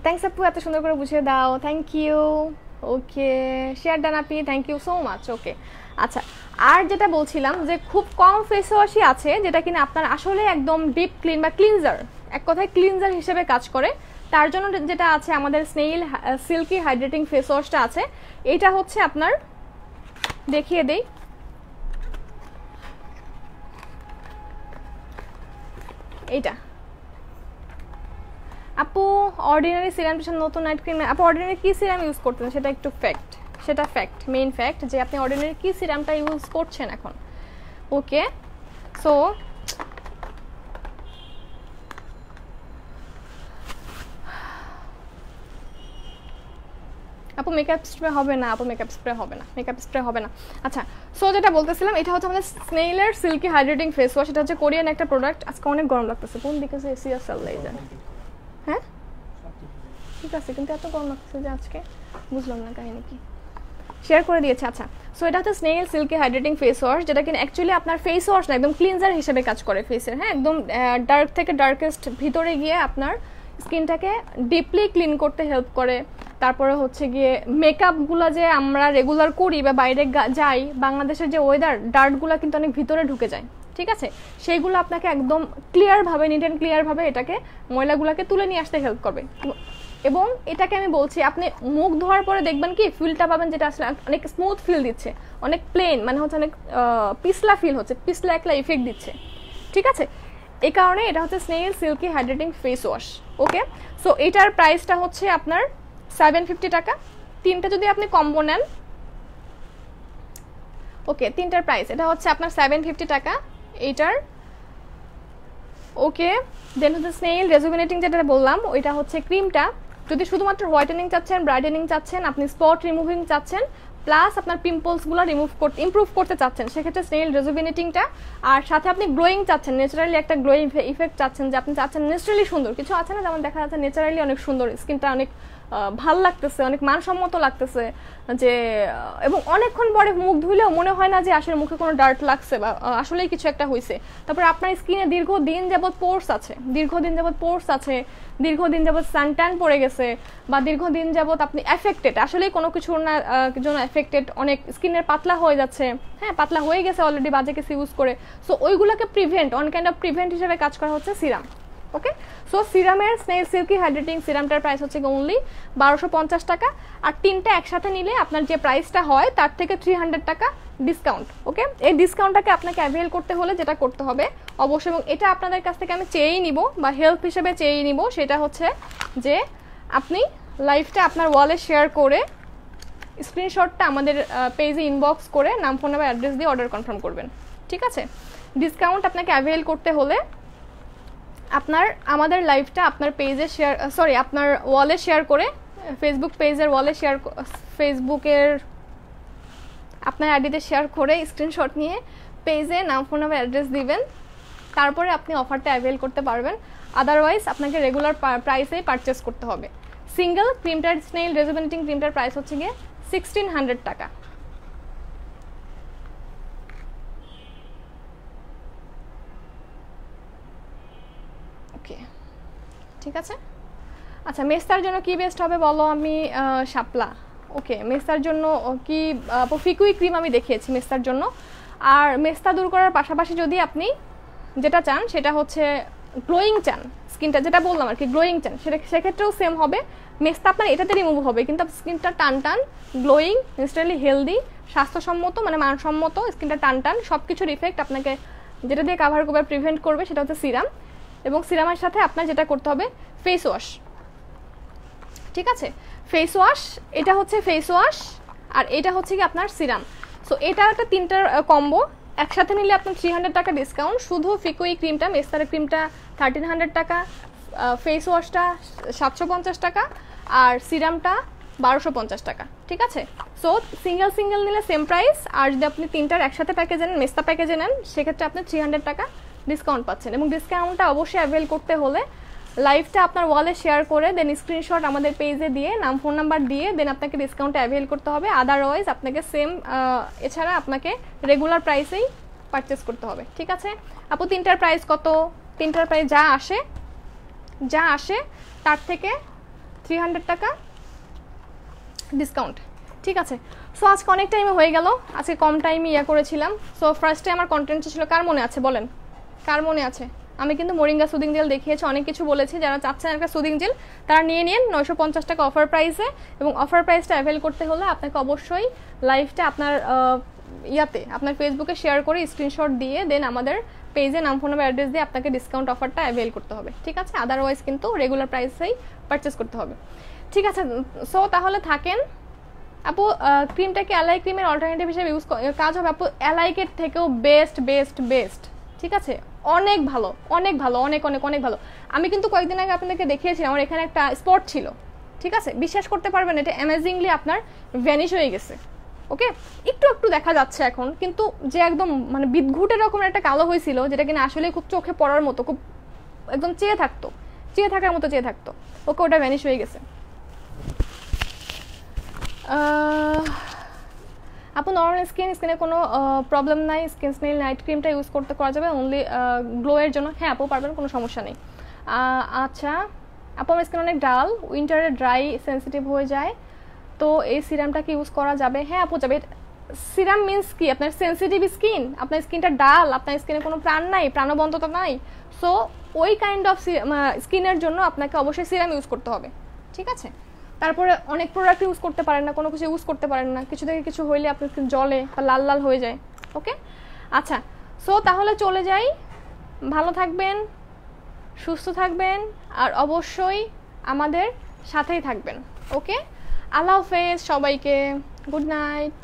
থ্যাংকস আপু, এত সুন্দর করে বুঝিয়ে দাও, thank you. Okay, share done আপি, thank you so much. Okay, আচ্ছা, আর যেটা বলছিলাম যে খুব কম ফেস ওয়াশই আছে যেটা কিনা আপনার আসলে একদম ডিপ ক্লিন বা ক্লিনজার, এক কথায় ক্লিনজার হিসেবে কাজ করে। তার জন্য যেটা আছে আমাদের স্নেইল সিল্কি হাইড্রেটিং ফেস ওয়াশটা আছে। এটা হচ্ছে আপনার, দেখিয়ে দেই, এইটা আপু অর্ডিনারি সিরাম পেছন নতুন নাইট ক্রিম। আপু অর্ডিনারি কি সিরাম ইউজ করতেন সেটা একটু ফ্যাক্ট, সেটা ফ্যাক্ট, মেইন ফ্যাক্ট যে আপনি অর্ডিনারি কি সিরামটা ইউজ করছেন এখন। ওকে, সো আপু মেকআপ স্প্রে হবে না, আপু মেকআপ স্প্রে হবে না, মেকআপ স্প্রে হবে না। আচ্ছা, সো যেটা বলতেছিলাম, এটা হচ্ছে আমাদের স্নেইলের সিল্কি হাইড্রেটিং ফেস ওয়াশ। এটা হচ্ছে কোরিয়ান একটা প্রোডাক্ট। আজকে অনেক গরম লাগতেছে, কোন দিকে যে এসি আছে আল্লাহ জানে। হ্যাঁ ঠিক আছে, কিন্তু এত গরম লাগতেছে যে আজকে, বুঝলাম না কাহিনী কি। শেয়ার করে দিয়েছে। আচ্ছা, সো এটা হচ্ছে snail silky hydrating face wash, যেটা কিনা অ্যাকচুয়ালি আপনার ফেস ওয়াশ না, একদম ক্লিনজার হিসেবে কাজ করে ফেসের। হ্যাঁ, একদম ডার্ক থেকে ডার্কেস্ট ভিতরে গিয়ে আপনার স্কিনটাকে ডিপলি ক্লিন করতে হেল্প করে। তারপরে হচ্ছে গিয়ে মেকআপগুলো যে আমরা রেগুলার করি বা বাইরে যাই, বাংলাদেশের যে ওয়েদার, ডার্টগুলো কিন্তু অনেক ভিতরে ঢুকে যায়, ঠিক আছে, সেইগুলো আপনাকে একদম ক্লিয়ারভাবে, নিট অ্যান্ড ক্লিয়ারভাবে এটাকে ময়লাগুলোকে তুলে নিয়ে আসতে হেল্প করবে। এবং এটাকে আমি বলছি, আপনি মুখ ধোয়ার পরে দেখবেন কি ফিলটা পাবেন, যেটা আসলে অনেক স্মুথ ফিল দিচ্ছে, অনেক প্লেন, মানে হচ্ছে অনেক পিছলা ফিল হচ্ছে, পিছলা একলা ইফেক্ট দিচ্ছে, ঠিক আছে। এই কারণে এটা হচ্ছে snail silky hydrating face wash. Okay, so এটার প্রাইসটা হচ্ছে আপনার 750 টাকা। তিনটা যদি আপনি কম্বো নেন, ওকে, তিনটার প্রাইস এটা হচ্ছে আপনার 750 টাকা এইটার। ওকে, দেন হচ্ছে স্নেইল রেজুভিনেটিং যেটা বললাম, ওইটা হচ্ছে ক্রিমটা। যদি শুধুমাত্র হোয়াইটেনিং চাচ্ছেন, ব্রাইটেনিং চাচ্ছেন, আপনি স্পট রিমুভিং চাচ্ছেন, প্লাস আপনার পিম্পলসগুলো ইমপ্রুভ করতে চাচ্ছেন, সেক্ষেত্রে স্নেইল রেজুভিনেটিংটা। আর সাথে আপনি গ্লোয়িং চাচ্ছেন, ন্যাচারালি একটা গ্লোয়িং ইফেক্ট চাচ্ছেন, যে আপনি চাচ্ছেন ন্যাচারালি সুন্দর কিছু আছে না, যেমন দেখা যাচ্ছে ন্যাচারালি অনেক সুন্দর, স্কিনটা অনেক ভাল লাগতেছে, অনেক মানসম্মত লাগতেছে, যে এবং অনেকক্ষণ পরে মুখ ধুইলেও মনে হয় না যে আসলে মুখে কোনো ডার্ট লাগছে বা আসলেই কিছু একটা হয়েছে। তারপরে আপনার স্কিনে দীর্ঘদিন যাবৎ পোর্স আছে, দীর্ঘদিন যাবৎ সানট্যান পড়ে গেছে, বা দীর্ঘদিন যাবৎ আপনি এফেক্টেড, আসলেই কোনো কিছুর না জন্য এফেক্টেড, অনেক স্কিনের পাতলা হয়ে যাচ্ছে, হ্যাঁ পাতলা হয়ে গেছে অলরেডি বাজে কিছু ইউজ করে। সো ওইগুলোকে অন কাইন্ড অফ প্রিভেন্ট হিসেবে কাজ করা হচ্ছে সিরাম। ওকে, সো সিরামের স্নেইল সিল্কি হাইড্রেটিং সিরামটার প্রাইস হচ্ছে অনলি 1250 টাকা। আর তিনটা একসাথে নিলে আপনার যে প্রাইসটা হয় তার থেকে 300 টাকা ডিসকাউন্ট। ওকে, এই ডিসকাউন্টটাকে আপনাকে অ্যাভেল করতে হলে যেটা করতে হবে অবশ্যই, এবং এটা আপনাদের কাছ থেকে আমি চেয়েই নিব বা হেল্প হিসেবে চেয়েই নিব, সেটা হচ্ছে যে আপনি লাইভটা আপনার ওয়ালে শেয়ার করে স্ক্রিনশটটা আমাদের পেজে ইনবক্স করে নাম, ফোন নাম্বার, অ্যাড্রেস দিয়ে অর্ডার কনফার্ম করবেন, ঠিক আছে। ডিসকাউন্ট আপনাকে অ্যাভেল করতে হলে আপনার আমাদের লাইভটা আপনার পেজে আপনার ওয়ালে শেয়ার করে, ফেসবুক পেজের ওয়ালে শেয়ার, ফেসবুকের আপনার আইডিতে শেয়ার করে স্ক্রিনশট নিয়ে পেজে নাম, ফোন নাম্বার, অ্যাড্রেস দিবেন, তারপরে আপনি অফারটা অ্যাভেল করতে পারবেন। আদারওয়াইজ আপনাকে রেগুলার প্রাইসেই পারচেস করতে হবে। সিঙ্গেল ক্রিমটার, স্নেইল রেজুভিনেটিং ক্রিমটার প্রাইস হচ্ছে গিয়ে 1600 টাকা। ওকে, ঠিক আছে। আচ্ছা, মেস্তার জন্য কি বেস্ট হবে বলো? আমি শাপলা। ওকে, মেস্তার জন্য কি ফিকুই ক্রিম আমি দেখিয়েছি মেস্তার জন্য। আর মেস্তা দূর করার পাশাপাশি যদি আপনি যেটা চান সেটা হচ্ছে গ্লোয়িং চান, স্কিনটা যেটা বললাম আর কি, গ্লোয়িং চান, সেক্ষেত্রেও সেম হবে। মেস্তা আপনার এটাতে রিমুভ হবে, কিন্তু স্কিনটা টান গ্লোয়িং, ন্যাচারালি হেলদি, স্বাস্থ্যসম্মত, মানে মানসম্মত, স্কিনটা টান সব কিছুর ইফেক্ট আপনাকে যেটা দিয়ে কাভার করবে, প্রিভেন্ট করবে, সেটা হচ্ছে সিরাম। এবং সিরামের সাথে আপনার যেটা করতে হবে ফেস ওয়াশ, ঠিক আছে। ফেস ওয়াশ, এটা হচ্ছে ফেস ওয়াশ, আর এটা হচ্ছে কি আপনার সিরাম। সো এটা একটা তিনটার কম্বো, একসাথে নিলে আপনার 300 টাকা ডিসকাউন্ট। শুধু ফিকুই ক্রিমটা, মেস্তার ক্রিমটা 1300 টাকা, ফেস ওয়াশটা 750 টাকা, আর সিরামটা 1250 টাকা, ঠিক আছে। সো সিঙ্গেল নিলে সেম প্রাইস, আর যদি আপনি তিনটার একসাথে প্যাকেজে নেন, মেস্তা প্যাকেজে নেন, সেক্ষেত্রে আপনি 300 টাকা ডিসকাউন্ট পাচ্ছেন। এবং ডিসকাউন্টটা অবশ্যই অ্যাভেল করতে হলে লাইভটা আপনার ওয়ালে শেয়ার করে দেন স্ক্রিনশট আমাদের পেজে দিয়ে নাম ফোন নাম্বার দিয়ে দেন আপনাকে ডিসকাউন্ট অ্যাভেল করতে হবে, আদারওয়াইজ আপনাকে সেম এছাড়া আপনাকে রেগুলার প্রাইসেই পারচেস করতে হবে। ঠিক আছে আপু, তিনটার প্রাইস কত? তিনটার প্রাইস যা আসে তার থেকে 300 টাকা ডিসকাউন্ট। ঠিক আছে, সো আজকে অনেক টাইমে হয়ে গেল, আজকে কম টাইমে করেছিলাম। সো ফার্স্টে আমার কন্টেন্টটা ছিল, কার মনে আছে বলেন, কার মনে আছে? আমি কিন্তু মোরিঙ্গা সুদিং জেল দেখিয়েছি, অনেক কিছু বলেছি। যারা চাচ্ছেন একটা সুদিং জেল তারা নিয়ে নিন 950 টাকা অফার প্রাইসে, এবং অফার প্রাইসটা অ্যাভেল করতে হলে আপনাকে অবশ্যই লাইভটা আপনার আপনার ফেসবুকে শেয়ার করে স্ক্রিনশট দিয়ে দেন আমাদের পেজে নাম ফোন নাম্বার অ্যাড্রেস দিয়ে আপনাকে ডিসকাউন্ট অফারটা অ্যাভেল করতে হবে। ঠিক আছে, আদারওয়াইজ কিন্তু রেগুলার প্রাইসেই পারচেস করতে হবে। ঠিক আছে, সো তাহলে থাকেন। আপু ক্রিমটাকে অ্যালাই ক্রিমের অল্টারনেটিভ হিসেবে কাজ হবে আপু, অ্যালাইকের থেকেও বেস্ট বেস্ট বেস্ট। ঠিক আছে, অনেক ভালো, অনেক ভালো, অনেক অনেক অনেক ভালো। আমি কিন্তু কয়েকদিন আগে আপনাদেরকে দেখিয়েছিলাম, আমার এখানে একটা স্পট ছিল। ঠিক আছে, বিশ্বাস করতে পারবেন এটা অ্যামেজিংলি আপনার ভ্যানিশ হয়ে গেছে। ওকে, একটু একটু দেখা যাচ্ছে এখন, কিন্তু যে একদম মানে বিদঘুটের রকমের একটা কালো হয়েছিল, যেটা কিনা আসলে খুব চোখে পড়ার মতো, খুব একদম চেয়ে থাকার মতো চেয়ে থাকতো, ওকে ওটা ভ্যানিশ হয়ে গেছে। আপু নর্মাল স্কিনে কোনো প্রবলেম নাই, স্কিন নাইট ক্রিমটা ইউজ করা যাবে অনলি গ্লোয়ের জন্য? হ্যাঁ আপু পারবেন, কোনো সমস্যা নেই। আচ্ছা আপু আমার স্কিন অনেক ডাল, উইন্টারে ড্রাই সেন্সিটিভ হয়ে যায়, তো এই সিরামটা কি ইউজ করা যাবে? হ্যাঁ আপু যাবে। সিরাম মিন্স কি, আপনার সেন্সিটিভ স্কিন, আপনার স্কিনটা ডাল, আপনার স্কিনে কোনো প্রাণ নাই, প্রাণবন্ততা নাই, সো ওই কাইন্ড অফ স্কিনের জন্য আপনাকে অবশ্যই সিরাম ইউজ করতে হবে। ঠিক আছে, তারপরে অনেক প্রোডাক্ট ইউজ করতে পারেন না, কোনো কিছু ইউজ করতে পারেন না, কিছু থেকে কিছু হইলে আপনার স্কিন জ্বলে বা লাল লাল হয়ে যায়। ওকে, আচ্ছা সো তাহলে চলে যাই। ভালো থাকবেন, সুস্থ থাকবেন, আর অবশ্যই আমাদের সাথেই থাকবেন। ওকে, আল্লাহ হাফেজ সবাইকে, গুড নাইট।